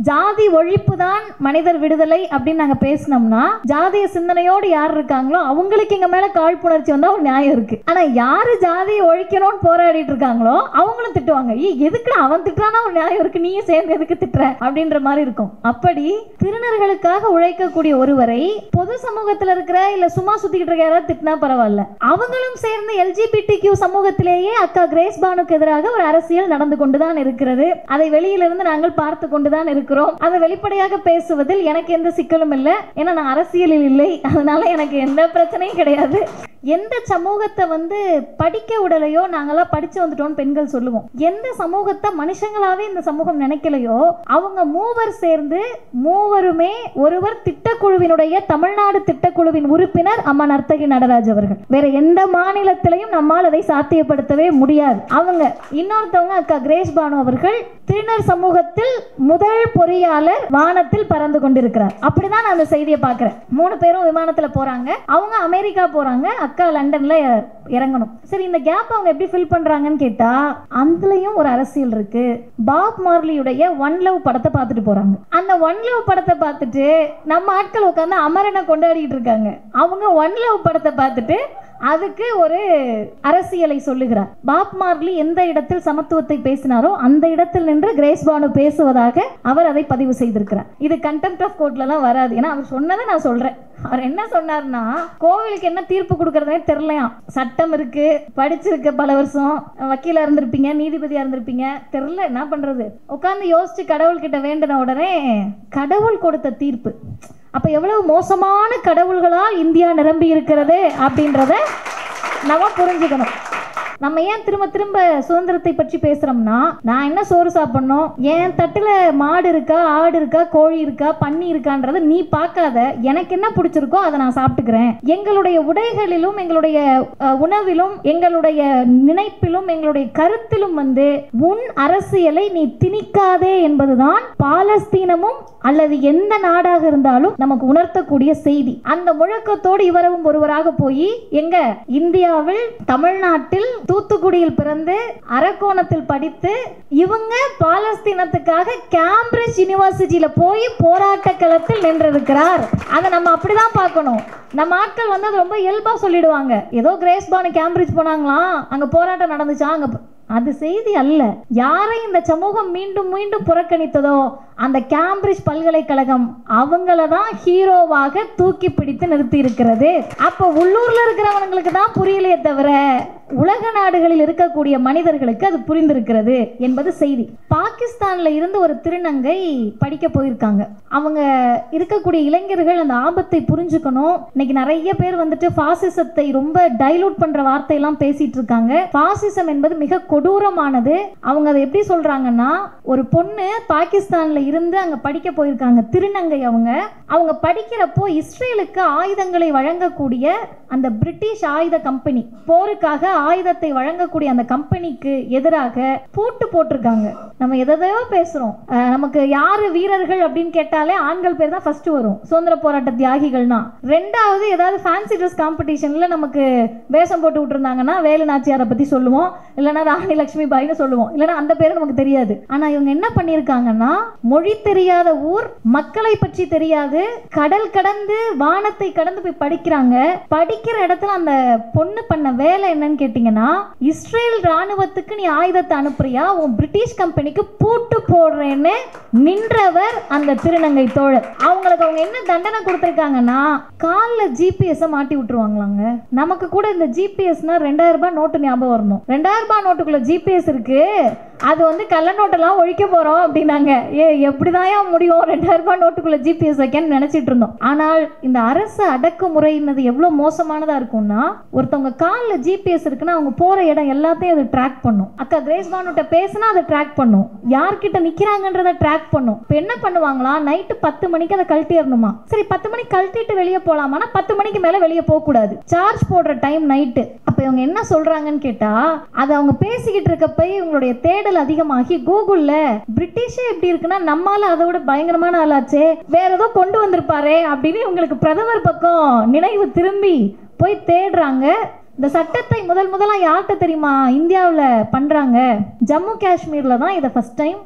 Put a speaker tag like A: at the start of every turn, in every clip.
A: ஜாதி ஒழிப்பு தான் மனிதர் விடுதலை அப்படின்னு நாங்க பேசினோம்னா, ஜாதிய சிந்தனையோடு யார் இருக்காங்களோ அவங்களுக்கு எங்க மேல காழ்ப்புணர்ச்சி வந்தா ஒரு நியாயம் இருக்கு. ஆனா யாரு ஜாதியை ஒழிக்கணும்னு போராடிட்டு இருக்காங்களோ அவங்களும் திட்டுவாங்க, எதுக்கு அவன் திட்டுறானா ஒரு நியாயம் இருக்கு, நீயும் சேர்ந்து எதுக்கு திட்டுற அப்படின்ற மாதிரி இருக்கும். அப்படி திருநர்களுக்காக உழைக்கக்கூடிய ஒருவரை பொது சமூகத்துல இருக்கிற இல்ல சும்மா சுத்திக்கிட்டு இருக்க யாராவது திட்டினா பரவாயில்ல, அவங்களும் சேர்ந்து LGBTQ சமூகத்திலேயே அக்கா கிரேஸ் பானுக்கு எதிராக ஒரு அரசியல் நடந்து கொண்டுதான் இருக்கிறது. அதை வெளியிலிருந்து நாங்கள் பார்த்து கொண்டுதான் இருக்கிறோம். அதை வெளிப்படையாக பேசுவதில் எனக்கு எந்த சிக்கலும் இல்லை. ஏன்னா நான் அரசியலில் இல்லை, அதனால எனக்கு எந்த பிரச்சனையும் கிடையாது. எந்த சமூகத்தை படிக்க விடலையோ நாங்களாம் படிச்சு வந்துட்டோம் பெண்கள் சொல்லுவோம். எந்த சமூகத்தை மனுஷங்களாவே இந்த சமூகம் நினைக்கலையோ அவங்க மூவர் சேர்ந்து, மூவருமே ஒருவர் திட்டக்குழுவினுடைய தமிழ்நாடு திட்டக்குழுவின் உறுப்பினர் அம்மா நர்த்தகி நடராஜ் அவர்கள். வேற எந்த மாநிலத்திலையும் நம்மால் அதை சாத்தியப்படுத்தவே முடியாது. அவங்க இன்னொருத்தவங்க அக்கா கிரேஸ் பானு அவர்கள் திருநர் சமூகத்தில் முதல் பொறியாளர் வானத்தில் பறந்து கொண்டிருக்கிறார். அப்படிதான் நான் அந்த செய்தியை பார்க்கிறேன். 3 பேரும் விமானத்துல போறாங்க, அவங்க அமெரிக்கா போறாங்க, அக்கா லண்டன்ல இறங்கணும். சரி, இந்த கேப் அவங்க எப்படி ஃபில் பண்றாங்கன்னு கேட்டா அதுலயும் ஒரு அரசியல் இருக்கு. பாப் மார்லியுடைய ஒன் லவ் படத்தை பார்த்துட்டு போறாங்க. அந்த ஒன் லவ் படத்தை பார்த்துட்டு நம்ம ஆட்கள் உட்கார்ந்து அமரனை கொண்டாடிட்டு இருக்காங்க. அவங்க ஒன் லவ் படத்தை பார்த்துட்டு அதுக்கு ஒரு அரசியலை சொல்லுகிறார். பாப் மார்லி எந்த இடத்தில் சமத்துவத்தை பேசினாரோ அந்த இடத்தில் நின்று கிரேஸ் பானு பேசுவதாக அவர் அதை பதிவு செய்திருக்கிறார். இது கண்டெம்ட் ஆஃப் கோர்ட்லாம் வராது. ஏன்னா அவர் சொன்னதை நான் சொல்றேன். அவர் என்ன சொன்னார்னா, கோவிலுக்கு என்ன தீர்ப்பு கொடுக்கறதே தெரியலையா, சட்டம் இருக்கு, படிச்சிருக்க பல வருஷம், வக்கீலா இருந்திருப்பீங்க, நீதிபதியா இருந்திருப்பீங்க, தெரியல என்ன பண்றது, உட்கார்ந்து யோசிச்சு கடவுள் கிட்ட வேண்டின உடனே கடவுள் கொடுத்த தீர்ப்பு. அப்ப எவ்வளவு மோசமான கடவுள்களால் இந்தியா நிரம்பி இருக்கிறது அப்படின்றத நம்ம புரிஞ்சுக்கணும். நம்ம ஏன் திரும்ப திரும்ப சுதந்திரத்தை பற்றி பேசுறோம்னா, நான் என்ன சோறு சாப்பிடணும், என் தட்டுல மாடு இருக்கா, ஆடு இருக்கா, கோழி இருக்கா, பன்னி இருக்கான்றத நீ பார்க்காத, எனக்கு என்ன பிடிச்சிருக்கோ அதை நான் சாப்பிட்டுக்கிறேன். எங்களுடைய உடைகளிலும் எங்களுடைய உணவிலும் எங்களுடைய நினைப்பிலும் எங்களுடைய கருத்திலும் உன் அரசியலை நீ திணிக்காதே என்பதுதான் பாலஸ்தீனமும் அல்லது எந்த நாடாக இருந்தாலும் நமக்கு உணர்த்தக்கூடிய செய்தி. அந்த முழக்கத்தோடு இவரும் ஒருவராக போய் எங்க இந்தியாவில் தமிழ்நாட்டில் தூத்துக்குடியில் பிறந்து அரக்கோணத்தில் படித்து இவங்க பாலஸ்தீனத்துக்காக கேம்பிரிட்ஜ் யூனிவர்சிட்டியில போய் போராட்ட களத்தில் நின்றிருக்கிறார். அதை நம்ம அப்படிதான் பார்க்கணும். நம்ம ஆட்கள் அது ரொம்ப இயல்பா சொல்லிடுவாங்க, ஏதோ கிரேஸ் பானு கேம்பிரிட்ஜ் போனாங்களாம், அங்க போராட்டம் நடந்துச்சா, அங்க அது செய்தி அல்ல. யாரை இந்த சமூகம் மீண்டும் மீண்டும் புறக்கணித்ததோ அந்த கேம்பிரிட்ஜ் பல்கலைக்கழகம் அவங்கள தான் ஹீரோவாக தூக்கி பிடித்து நிறுத்தி இருக்கிறது. அப்போ உள்ளூர்ல இருக்கிறவங்களுக்கு தான் புரியலையே தவிர உலக நாடுகளில் இருக்கக்கூடிய மனிதர்களுக்கு அது புரிந்திருக்கிறது என்பது செய்தி. பாகிஸ்தான்ல இருந்து ஒரு திருநங்கை படிக்க போயிருக்காங்க. அவங்க இருக்கக்கூடிய இளைஞர்கள் அந்த ஆபத்தை புரிஞ்சுக்கணும். இன்னைக்கு நிறைய பேர் பாசிசத்தை ரொம்ப டைலூட் பண்ற வார்த்தையெல்லாம் பேசிட்டு இருக்காங்க. பாசிசம் என்பது மிக கொடூரமானது. அவங்க அதை எப்படி சொல்றாங்கன்னா, ஒரு பொண்ணு பாகிஸ்தான்ல இருந்து அங்க படிக்க போயிருக்காங்க, திருநங்கை. அவங்க படிக்கிறப்போ இஸ்ரேலுக்கு ஆயுதங்களை வழங்கக்கூடிய அந்த பிரிட்டிஷ் ஆயுத கம்பெனி, போருக்காக ஆயுதத்தை வழங்கக்கூடிய அந்த கம்பெனிக்கு எதிராக பூட்டு போட்டிருக்காங்க. நம்ம எதையோ பேசுறோம், நமக்கு யாரு வீரர்கள் அப்படின்னு கேட்டாலே ஆண்கள் பேர் தான் ஃபர்ஸ்ட் வரும். சுதந்திர போராட்ட தியாகிகள்னா. ரெண்டாவது ஏதாவது ஃபேன்சி ட்ரெஸ் காம்படிஷன்ல நமக்கு வேஷம் போட்டு விட்டுருந்தாங்கன்னா வேலு நாச்சியாரை பத்தி சொல்லுவோம், இல்லைன்னா ராணி லட்சுமி பாய்னு சொல்லுவோம், இல்லைன்னா அந்த பேரு நமக்கு தெரியாது. ஆனா இவங்க என்ன பண்ணிருக்காங்கன்னா, மொழி தெரியாத ஊர், மக்களை பற்றி தெரியாது, கடல் கடந்து வானத்தை கடந்து போய் படிக்கிறாங்க. படிக்கிற இடத்துல அந்த பொண்ணு பண்ண வேலை என்னன்னு கேட்டீங்கன்னா, இஸ்ரேல் ராணுவத்துக்கு நீ ஆயுதத்தை அனுப்புறியா, உன் பிரிட்டிஷ் கம்பெனிக்கு பூட்டு போடுறேன்னு நின்றவர் அந்த திருநங்கை தோழர். அவங்களுக்கு அவங்க என்ன தண்டனை கொடுத்திருக்காங்கன்னா, காலில் ஜிபிஎஸ் மாட்டி விட்டுருவாங்களாங்க. நமக்கு கூட இந்த ஜிபிஎஸ்னா 2000 ரூபாய் நோட்டு ஞாபகம் வரணும். 2000 ரூபாய் நோட்டுக்குள்ள ஜிபிஎஸ் இருக்கு, அது கள்ள நோட்டெல்லாம் ஒழிக்க போறோம் அப்படின்னாங்க. எப்படிதான் முடியும் 2000 ரூபாய் நோட்டுக்குள்ள ஜிபிஎஸ் வைக்கன்னு நினைச்சிட்டு இருந்தோம். ஆனால் இந்த அரசு அடக்குமுறை எவ்வளவு மோசமானதா இருக்கும்னா, ஒருத்தவங்க காலில் ஜிபிஎஸ் இருக்குன்னா அவங்க போற இடம் எல்லாத்தையும் அது ட்ராக் பண்ணும். அக்கா கிரேஸ் பானுட்ட பேசினா அதை ட்ராக் பண்ணும், யார்கிட்ட நிக்கிறாங்கன்றத ட்ராக் பண்ணும். இப்ப என்ன பண்ணுவாங்களா, நைட்டு 10 மணிக்கு அதை கழட்டிடணுமா. சரி, 10 மணிக்கு கழட்டிட்டு வெளியே போலாமான்னா 10 மணிக்கு மேல வெளியே போக கூடாது, சார்ஜ் போடுற டைம் நைட்டு. அப்ப இவங்க என்ன சொல்றாங்கன்னு கேட்டா, அதை அவங்க பேசிக்கிட்டு இருக்கப்ப இவங்களுடைய தேடல் அதிகமாகி கூகுள்ல பிரிட்டிஷே எப்படி இருக்குன்னா நம்மால அதை விட பயங்கரமான ஆளாச்சே, வேற ஏதோ கொண்டு வந்திருப்பாரே அப்படின்னு இவங்களுக்கு பிரதமர் பக்கம் நினைவு திரும்பி போய் தேடுறாங்க. இந்த சட்டத்தை முதலா யார்கிட்ட தெரியுமா இந்தியாவில் பண்றாங்க, ஜம்மு காஷ்மீர்ல தான் இதை ஃபர்ஸ்ட் டைம்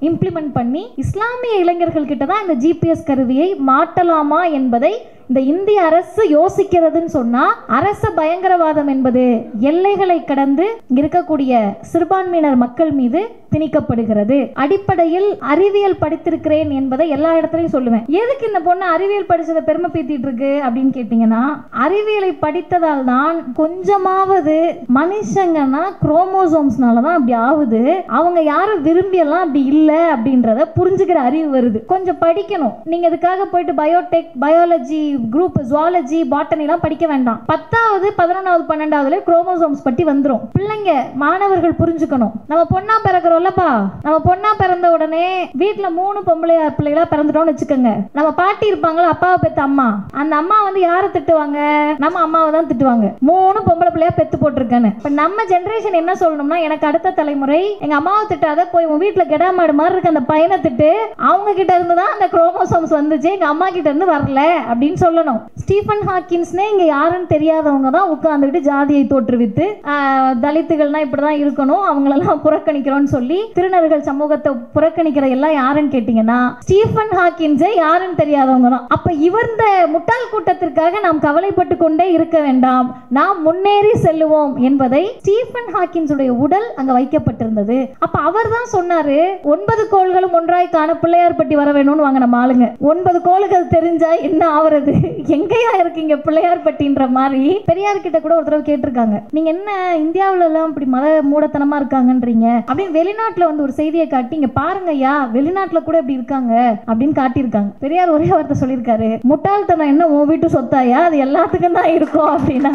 A: இம்ப்ளிமெண்ட் பண்ணி இஸ்லாமிய இளைஞர்கள் கிட்ட தான் இந்த ஜிபிஎஸ் கருவியை மாட்டலாமா என்பதை இந்த இந்திய அரசு யோசிக்கிறதுன்னு சொன்னா, அரச பயங்கரவாதம் என்பது எல்லைகளை கடந்து இருக்கக்கூடிய சிறுபான்மையினர் மக்கள் மீது திணிக்கப்படுகிறது. அடிப்படையில் அறிவியல் படித்திருக்கிறேன் என்பதை எல்லா இடத்துலையும் சொல்லுவேன். எதுக்கு இந்த பொண்ணு அறிவியல் படிச்சதை பெருமை பீத்திட்டு இருக்கு அப்படின்னு கேட்டீங்கன்னா, அறிவியலை படித்ததால் தான் கொஞ்சமாவது மனுஷங்கன்னா குரோமோசோம்ஸ்னால தான் அப்படி ஆகுது, அவங்க யாரும் விரும்பியெல்லாம் அப்படி இல்லை அப்படின்றத புரிஞ்சுக்கிற அறிவு வருது. கொஞ்சம் படிக்கணும். நீங்க இதுக்காக போயிட்டு Biotech, biology group, zoology, botany எல்லாம் படிக்க வேண்டாம். 10வது 11வது 12வதுல குரோமோசோம்ஸ் பத்தி வந்துரும். பிள்ளைங்க, மாணவர்கள் புரிஞ்சுக்கணும். நம்ம பொண்ணா பிறக்கிறோம்லப்பா, நம்ம பொண்ணா பிறந்த உடனே வீட்டுல 3 பொம்பளை பிள்ளைகளா பிறந்துட்டோம்னு வச்சுக்கோங்க. நம்ம பாட்டி இருப்பாங்களா, அப்பாவை பெத்த அம்மா, அந்த அம்மா வந்து யாரை திட்டுவாங்க? நம்ம அம்மாவை தான் திட்டுவாங்க. 3 பொம்பளை பிள்ளையா பெத்து போட்டிருக்கேன்னு. இப்ப நம்ம ஜெனரேஷன் என்ன சொல்லணும்னா, எனக்கு அடுத்த தலைமுறை எங்க அம்மாவை திட்டாத, போய் உன் வீட்டுல கெடாமாடு மாதிரி இருக்க அந்த பையனை திட்டு, அவங்க கிட்ட இருந்து தான் அந்த குரோமோசோம்ஸ் வந்துச்சு, எங்க அம்மா கிட்ட இருந்து வரல அப்படின்னு சொல்லணும். ஸ்டீஃபன் ஹாக்கின்ஸ்னே இங்க யாருன்னு தெரியாதவங்க தான் உட்கார்ந்துட்டு ஜாதியை தோற்றுவித்து தலித்துகள்னா இப்படிதான் இருக்கணும், அவங்களெல்லாம் புறக்கணிக்கிறோம்னு சொல்லி திருநர்கள் சமூகத்தை புறக்கணிக்கிற எல்லாம் யாருன்னு கேட்டீங்கன்னா ஸ்டீஃபன் ஹாக்கின்ஸே யாருன்னு தெரியாதவங்க தான். அப்ப இவர்ந்த முட்டாள் கூட்டத்திற்காக நாம் கவலைப்பட்டு கொண்டே இருக்க வேண்டாம், நாம் முன்னேறி செல்லுவோம் என்பதை ஸ்டீஃபன் ஹாக்கின்ஸ் உடைய உடல் அங்க வைக்கப்பட்டிருந்தது. அப்ப அவர் தான் சொன்னாரு, 9 கோள்களும் ஒன்றாய் காண பிள்ளையார் பட்டி வர வேணும்னு. வாங்க நம்ம ஆளுங்க 9 கோள்கள் தெரிஞ்சா என்ன ஆவறது, எங்கயா இருக்கீங்க பிள்ளையார் பட்டின்ற மாதிரி. பெரியார் கிட்ட கூட ஒரு தடவை கேட்டிருக்காங்க, நீங்க என்ன இந்தியாவுல எல்லாம் இப்படி மத மூடத்தனமா இருக்காங்கன்றீங்க அப்படின்னு. வெளிநாட்டுல வந்து ஒரு செய்தியை காட்டி, இங்க பாருங்க ஐயா, வெளிநாட்டுல கூட இப்படி இருக்காங்க அப்படின்னு காட்டியிருக்காங்க. பெரியார் ஒரே வார்த்தை சொல்லியிருக்காரு, முட்டாள்தனம் என்ன உன் வீட்டு சொத்தாயா, அது எல்லாத்துக்கும் தான் இருக்கும் அப்படின்னா.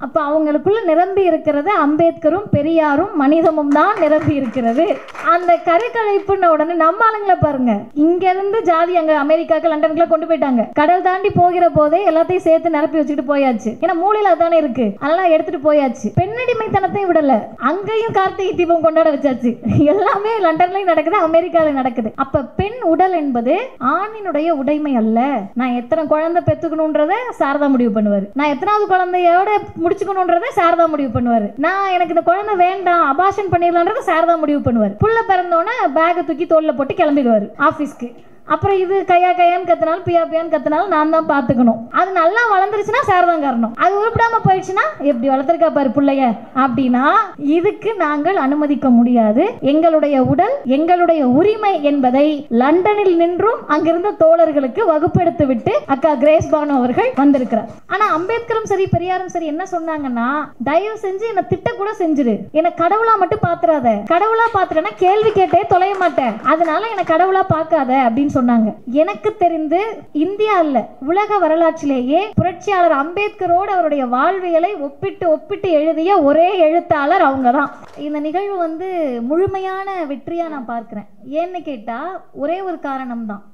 A: அப்ப அவங்களுக்குள்ள நிரம்பி இருக்கிறது அம்பேத்கரும் பெரியாரும் மனிதமும் தான் நிரம்பி இருக்கிறது. அந்த கருக்கலைப்புன்ன உடனே நம்ம ஆளுங்களை பாருங்க, இங்க இருந்து ஜாதி அங்க அமெரிக்காக்கு லண்டனுக்குள்ள கொண்டு போயிட்டாங்க. கடல் தாண்டி போகிற போதே எல்லாத்தையும் சேர்த்து நிரப்பி வச்சுட்டு போயாச்சு. ஏன்னா மூலையில தானே இருக்கு, அதெல்லாம் எடுத்துட்டு போயாச்சு. பெண்ணடிமைத்தனத்தையும் விடல, அங்கேயும் கார்த்திகை தீபம் கொண்டாட வச்சாச்சு. எல்லாமே லண்டன்லயும் நடக்குது, அமெரிக்கால நடக்குது. அப்ப பெண் உடல் என்பது ஆணினுடைய உடைமை அல்ல. நான் எத்தனை குழந்தை பெத்துக்கணும்ன்றத சாரதா முடிவு பண்ணுவாரு, நான் எத்தனாவது குழந்தையோட முடிச்சுக்கணும்ன்றத சாரதா முடிவு பண்ணுவாரு, நான் எனக்கு இந்த குழந்தை வேண்டாம் அபார்ஷன் பண்ணிடலான்றத சாரதா முடிவு பண்ணுவாரு. புள்ள பிறந்தோன்னே பேக்கை தூக்கி தோல்ல போட்டு கிளம்பிடுவாரு ஆபீஸ்க்கு. அப்புறம் இது கையா கையான்னு கத்தினாலும் பியா பியான்னு கத்தினாலும் நான் தான் பார்த்துக்கணும். அது நல்லா வளர்ந்துருச்சுன்னா சாரதான் காரணம், அது உருப்படாம போயிடுச்சுன்னா எப்படி வளர்த்துருக்கா பாரு பிள்ளைய அப்படின்னா இதுக்கு நாங்கள் அனுமதிக்க முடியாது. எங்களுடைய உடல் எங்களுடைய உரிமை என்பதை லண்டனில் நின்றும் அங்கிருந்த தோழர்களுக்கு வகுப்பெடுத்து விட்டு அக்கா கிரேஸ் பானு அவர்கள் வந்திருக்கிறார். ஆனா அம்பேத்கரும் சரி பெரியாரும் சரி என்ன சொன்னாங்கன்னா, தயவு செஞ்சு என்ன திட்ட கூட செஞ்சிரு, என்ன கடவுளா மட்டும் பாத்துறாத, கடவுளா பாத்துறேன்னா கேள்வி கேட்டே தொலைய மாட்டேன், அதனால என்ன கடவுளா பார்க்காத அப்படின்னு சொன்னாங்க. எனக்கு தெரிந்து இந்தியா அல்ல உலக வரலாற்றிலேயே புரட்சியாளர் அம்பேத்கரோடு அவருடைய வாழ்வியலை ஒப்பிட்டு எழுதிய ஒரே எழுத்தாளர் அவங்க தான். இந்த நிகழ்வு வந்து முழுமையான வெற்றியா நான் பார்க்கிறேன். ஏன்னு கேட்டா ஒரே ஒரு காரணம் தான்.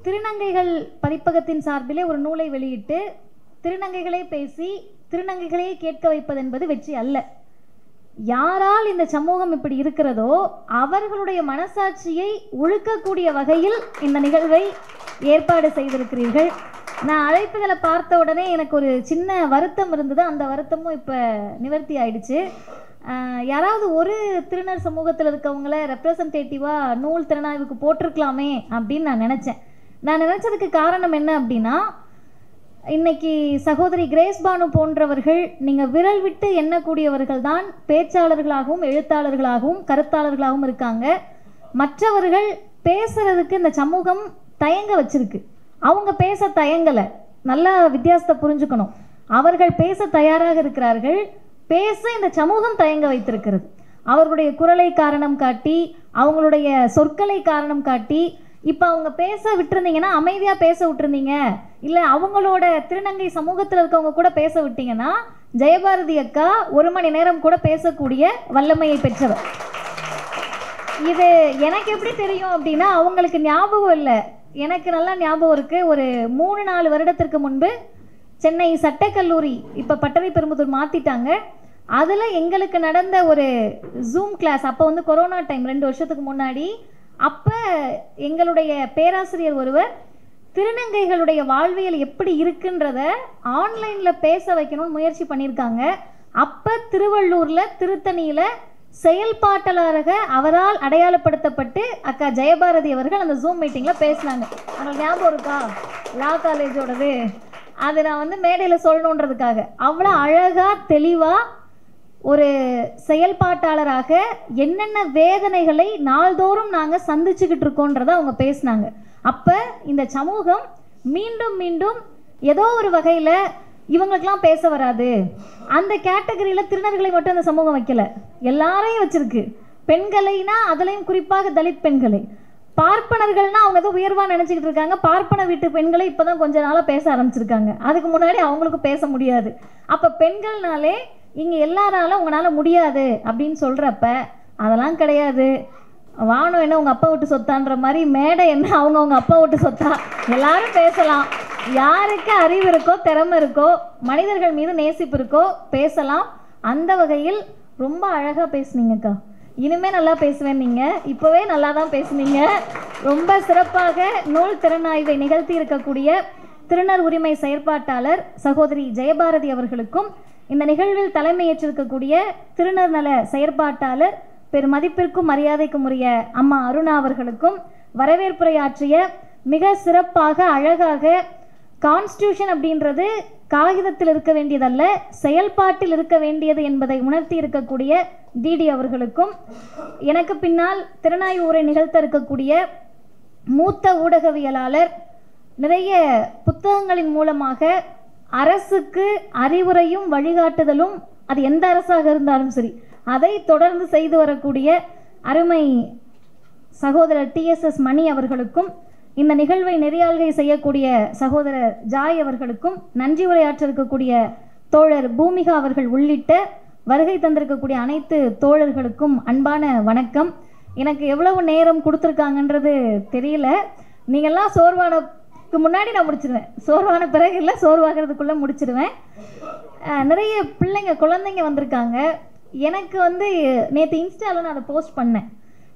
A: திருநங்கைகள் பதிப்பகத்தின் சார்பிலே ஒரு நூலை வெளியிட்டு திருநங்கைகளே பேசி திருநங்கைகளே கேட்க வைப்பது என்பது வெற்றி அல்ல. யாரால் இந்த சமூகம் இப்படி இருக்கிறதோ அவர்களுடைய மனசாட்சியை உழுக்கக்கூடிய வகையில் இந்த நிகழ்வை ஏற்பாடு செய்திருக்கிறீர்கள். நான் அழைப்புகளை பார்த்த உடனே எனக்கு ஒரு சின்ன வருத்தம் இருந்தது, அந்த வருத்தமும் இப்போ நிவர்த்தி ஆயிடுச்சு. யாராவது ஒரு திருநர் சமூகத்தில் இருக்கவங்கள ரெப்ரசன்டேட்டிவாக நூல் திறனாய்வுக்கு போட்டிருக்கலாமே அப்படின்னு நான் நினச்சேன். நான் நினச்சதுக்கு காரணம் என்ன அப்படின்னா, இன்னைக்கு சகோதரி கிரேஸ் பானு போன்றவர்கள் நீங்கள் விரல் விட்டு எண்ணக்கூடியவர்கள் தான் பேச்சாளர்களாகவும் எழுத்தாளர்களாகவும் கருத்தாளர்களாகவும் இருக்காங்க. மற்றவர்கள் பேசுறதுக்கு இந்த சமூகம் தயங்க வச்சிருக்கு. அவங்க பேச தயங்கலை, நல்லா வித்தியாசத்தை புரிஞ்சுக்கணும். அவர்கள் பேச தயாராக இருக்கிறார்கள், பேச இந்த சமூகம் தயங்க வைத்திருக்கிறது. அவர்களுடைய குரலை காரணம் காட்டி அவங்களுடைய சொற்களை காரணம் காட்டி இப்போ அவங்க பேச விட்டுருந்தீங்கன்னா, அமைதியாக பேச விட்டுருந்தீங்க, இல்லை அவங்களோட திருநங்கை சமூகத்தில் இருக்கவங்க கூட பேச விட்டீங்கன்னா, ஜெயபாரதி அக்கா 1 மணி நேரம் கூட பேசக்கூடிய வல்லமையை பெற்றவர். இது எனக்கு எப்படி தெரியும் அப்படின்னா, அவங்களுக்கு ஞாபகம் இல்லை, எனக்கு நல்லா ஞாபகம் இருக்குது. ஒரு 3-4 வருடத்திற்கு முன்பு சென்னை சட்டக்கல்லூரி இப்போ பட்டறை பெரும்புதூர் மாற்றிட்டாங்க. அதில் எங்களுக்கு நடந்த ஒரு ஜூம் கிளாஸ், அப்போ வந்து கொரோனா டைம் 2 வருஷத்துக்கு முன்னாடி. அப்போ எங்களுடைய பேராசிரியர் ஒருவர் திருநங்கைகளுடைய வாழ்வியல் எப்படி இருக்குன்றத ஆன்லைனில் பேச வைக்கணும்னு முயற்சி பண்ணியிருக்காங்க. அப்போ திருவள்ளூரில் திருத்தணியில் செயல்பாட்டாளராக அவரால் அடையாளப்படுத்தப்பட்டு அக்கா ஜெயபாரதி அவர்கள் அந்த ஜூம் மீட்டிங்கில் பேசினாங்க. உங்களுக்கு ஞாபகம் இருக்கா? லா காலேஜோடது. அது நான் வந்து மேடையில் சொல்லணுன்றதுக்காக அவ்வளோ அழகாக தெளிவாக ஒரு செயல்பாட்டாளராக என்னென்ன வேதனைகளை நாள்தோறும் நாங்கள் சந்திச்சுக்கிட்டு இருக்கோன்றதை அவங்க பேசினாங்க. அப்போ இந்த சமூகம் மீண்டும் மீண்டும் ஏதோ ஒரு வகையில் இவங்களுக்கெல்லாம் பேச வராது, அந்த கேட்டகரியில் திருநர்களை மட்டும் அந்த சமூகம் வைக்கல, எல்லாரையும் வச்சிருக்கு. பெண்களைனா அதுலேயும் குறிப்பாக தலித் பெண்களை, பார்ப்பனர்கள்னா அவங்க ஏதோ உயர்வாக நினச்சிக்கிட்டு இருக்காங்க. பார்ப்பன வீட்டு பெண்களை இப்போ தான் கொஞ்ச நாளாக பேச ஆரம்பிச்சிருக்காங்க, அதுக்கு முன்னாடி அவங்களுக்கு பேச முடியாது. அப்போ பெண்கள்னாலே இங்கே எல்லாராலும் உங்களால் முடியாது அப்படின்னு சொல்கிறப்ப அதெல்லாம் கிடையாது, வானம் என்ன உங்கள் அப்பா விட்டு சொத்தான்ற மாதிரி மேடை என்ன அவங்க அப்பா விட்டு சொத்தா, எல்லாரும் பேசலாம். யாருக்கு அறிவு இருக்கோ திறமை இருக்கோ மனிதர்கள் மீது நேசிப்பு இருக்கோ பேசலாம். அந்த வகையில் ரொம்ப அழகாக பேசுனீங்கக்கா. இனிமேல் நல்லா பேசுவேன். நீங்கள் இப்போவே நல்லா தான் பேசுனீங்க. ரொம்ப சிறப்பாக நூல் திறனாய்வை நிகழ்த்தி இருக்கக்கூடிய திருநர் உரிமை செயற்பாட்டாளர் சகோதரி ஜெயபாரதி அவர்களுக்கும், இந்த நிகழ்வில் தலைமையேற்றிருக்கக்கூடிய திருநர் நல செயற்பாட்டாளர் பெருமதிப்பிற்கும் மரியாதைக்கும் உரிய அம்மா அருணா அவர்களுக்கும், வரவேற்புரையாற்றிய மிக சிறப்பாக அழகாக கான்ஸ்டியூஷன் அப்படின்றது காகிதத்தில் இருக்க வேண்டியதல்ல, செயல்பாட்டில் இருக்க வேண்டியது என்பதை உணர்த்தி இருக்கக்கூடிய டிடி அவர்களுக்கும், எனக்கு பின்னால் திறனாய்வு உரை நிகழ்த்த இருக்கக்கூடிய மூத்த ஊடகவியலாளர், நிறைய புத்தகங்களின் மூலமாக அரசுக்கு அறிவுரையும் வழிகாட்டுதலும், அது எந்த அரசாக இருந்தாலும் சரி அதை தொடர்ந்து செய்து வரக்கூடிய அருமை சகோதரர் TSS மணி அவர்களுக்கும், இந்த நிகழ்வை நெறியாள்கை செய்யக்கூடிய சகோதரர் ஜாய் அவர்களுக்கும், நன்றி உரையாற்ற இருக்கக்கூடிய தோழர் பூமிகா அவர்கள் உள்ளிட்ட வருகை தந்திருக்கக்கூடிய அனைத்து தோழர்களுக்கும் அன்பான வணக்கம். எனக்கு எவ்வளவு நேரம் கொடுத்துருக்காங்கன்றது தெரியல. நீங்கள்லாம் சோர்வானக்கு முன்னாடி நான் முடிச்சிடுவேன், சோர்வான பிறகு இல்லை, சோர்வாகிறதுக்குள்ளே முடிச்சிடுவேன். நிறைய பிள்ளைங்க குழந்தைங்க வந்திருக்காங்க. எனக்கு வந்து நேற்று இன்ஸ்டாவில் நான் அதை போஸ்ட் பண்ணேன்.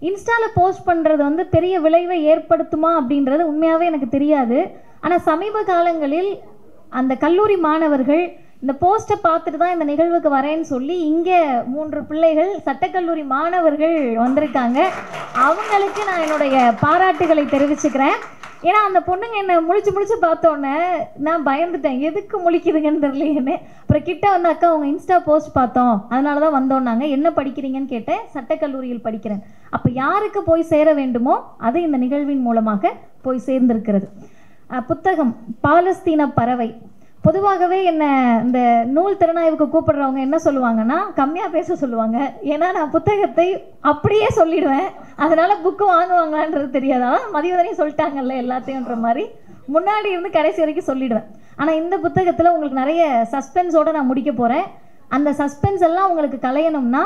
A: இன்ஸ்டாவில் போஸ்ட் பண்ணுறது வந்து பெரிய விளைவை ஏற்படுத்துமா அப்படின்றது உண்மையாகவே எனக்கு தெரியாது. ஆனால் சமீப காலங்களில் அந்த கல்லூரி மாணவர்கள் இந்த போஸ்ட்டை பார்த்துட்டு தான் இந்த நிகழ்வுக்கு வரேன்னு சொல்லி இங்கே 3 பிள்ளைகள் சட்டக்கல்லூரி மாணவர்கள் வந்திருக்காங்க. அவங்களுக்கு நான் என்னுடைய பாராட்டுகளை தெரிவிச்சுக்கிறேன். ஏன்னா அந்த பொண்ணுங்க என்னை முழிச்சு பார்த்தோன்னே நான் பயந்துட்டேன், எதுக்கு முழிக்குதுங்கன்னு தெரியலையேன்னு. அப்புறம் கிட்ட வந்து அக்கா உங்கள் இன்ஸ்டா போஸ்ட் பார்த்தோம் அதனால தான் வந்தோன்னாங்க. என்ன படிக்கிறீங்கன்னு கேட்டேன். சட்டக்கல்லூரியில் படிக்கிறேன். அப்போ யாருக்கு போய் சேர வேண்டுமோ அது இந்த நிகழ்வின் மூலமாக போய் சேர்ந்திருக்கிறது. புத்தகம் பாலஸ்தீன பறவை. பொதுவாகவே என்னை இந்த நூல் திறனாய்வுக்கு கூப்பிடுறவங்க என்ன சொல்லுவாங்கன்னா கம்மியாக பேச சொல்லுவாங்க. ஏன்னா நான் புத்தகத்தை அப்படியே சொல்லிடுவேன், அதனால் புக்கு வாங்குவாங்களான்றது தெரியாதா, மதிவதனையும் சொல்லிட்டாங்கல்ல எல்லாத்தையும்ன்ற மாதிரி முன்னாடி இருந்து கடைசி வரைக்கும் சொல்லிடுவேன். ஆனால் இந்த புத்தகத்தில் உங்களுக்கு நிறைய சஸ்பென்ஸோடு நான் முடிக்க போகிறேன். அந்த சஸ்பென்ஸ் எல்லாம் உங்களுக்கு களையணும்னா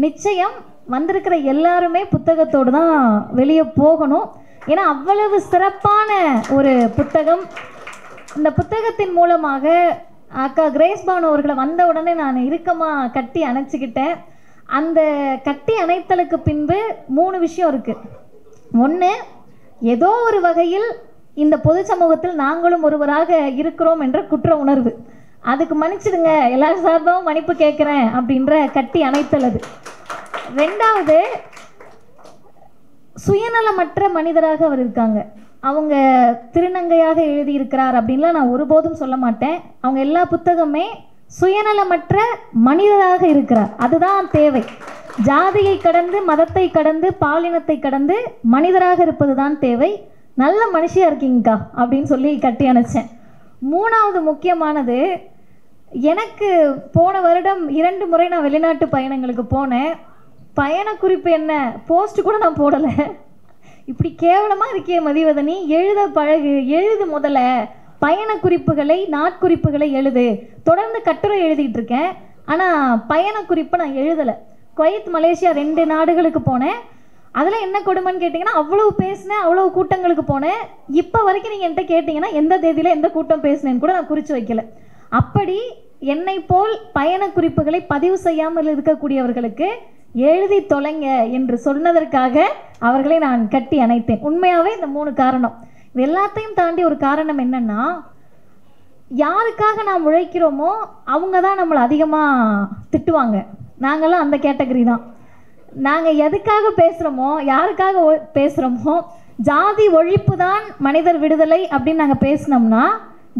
A: நிச்சயம் வந்திருக்கிற எல்லாருமே புத்தகத்தோடு தான் வெளியே போகணும். ஏன்னா அவ்வளவு சிறப்பான ஒரு புத்தகம். இந்த புத்தகத்தின் மூலமாக அக்கா கிரேஸ் பானு அவர்களை வந்த உடனே நான் இறுக்கமாக கட்டி அணைச்சிக்கிட்டேன். அந்த கட்டி அணைத்தலுக்கு பின்பு 3 விஷயம் இருக்குது. ஒன்று, ஏதோ ஒரு வகையில் இந்த பொது சமூகத்தில் நாங்களும் ஒருவராக இருக்கிறோம் என்ற குற்ற உணர்வு. அதுக்கு மன்னிச்சிடுங்க, எல்லாரும் சார்பாகவும் மன்னிப்பு கேட்குறேன் அப்படின்ற கட்டி அணைத்தல். அது 2வது, சுயநலமற்ற மனிதராக அவர் இருக்காங்க. அவங்க திருநங்கையாக எழுதியிருக்கிறார் அப்படின்லாம் நான் ஒருபோதும் சொல்ல மாட்டேன். அவங்க எல்லா புத்தகமே சுயநலமற்ற மனிதராக இருக்கிறார், அதுதான் தேவை. ஜாதியை கடந்து, மதத்தை கடந்து, பாலினத்தை கடந்து மனிதராக இருப்பது தான் தேவை. நல்ல மனுஷியாக இருக்கீங்கக்கா அப்படின்னு சொல்லி கட்டி அணைச்சேன். 3வது முக்கியமானது, எனக்கு போன வருடம் 2 முறை நான் வெளிநாட்டு பயணங்களுக்கு போனேன். பயண குறிப்பு என்ன, போஸ்ட் கூட நான் போடலை. இப்படி கேவலமாக இருக்கே மதிவதனி, எழுத பழகு, எழுது முதல்ல, பயண குறிப்புகளை நாட்குறிப்புகளை எழுது. தொடர்ந்து கட்டுரை எழுதிட்டு இருக்கேன், ஆனால் பயண குறிப்பை நான் எழுதலை. குவைத், மலேசியா 2 நாடுகளுக்கு போனேன். அதில் என்ன கொடுமைன்னு கேட்டிங்கன்னா அவ்வளவு பேசினேன், அவ்வளவு கூட்டங்களுக்கு போனேன். இப்போ வரைக்கும் நீங்கள் என்கிட்ட கேட்டிங்கன்னா எந்த தேதியில் எந்த கூட்டம் பேசினேன்னு கூட நான் குறித்து வைக்கல. அப்படி என்னை போல் பயண குறிப்புகளை பதிவு செய்யாமல் இருக்கக்கூடியவர்களுக்கு எழுதி தொலைங்க என்று சொன்னதற்காக அவர்களை நான் கட்டி அணைத்தேன். உண்மையாகவே இந்த 3 காரணம். இது எல்லாத்தையும் தாண்டி ஒரு காரணம் என்னன்னா, யாருக்காக நாம் உழைக்கிறோமோ அவங்க தான் நம்மளை அதிகமாக திட்டுவாங்க. நாங்களாம் அந்த கேட்டகரி தான். நாங்கள் எதுக்காக பேசுகிறோமோ, யாருக்காக பேசுகிறோமோ, ஜாதி ஒழிப்பு தான் மனிதர் விடுதலை அப்படின்னு நாங்கள் பேசினோம்னா,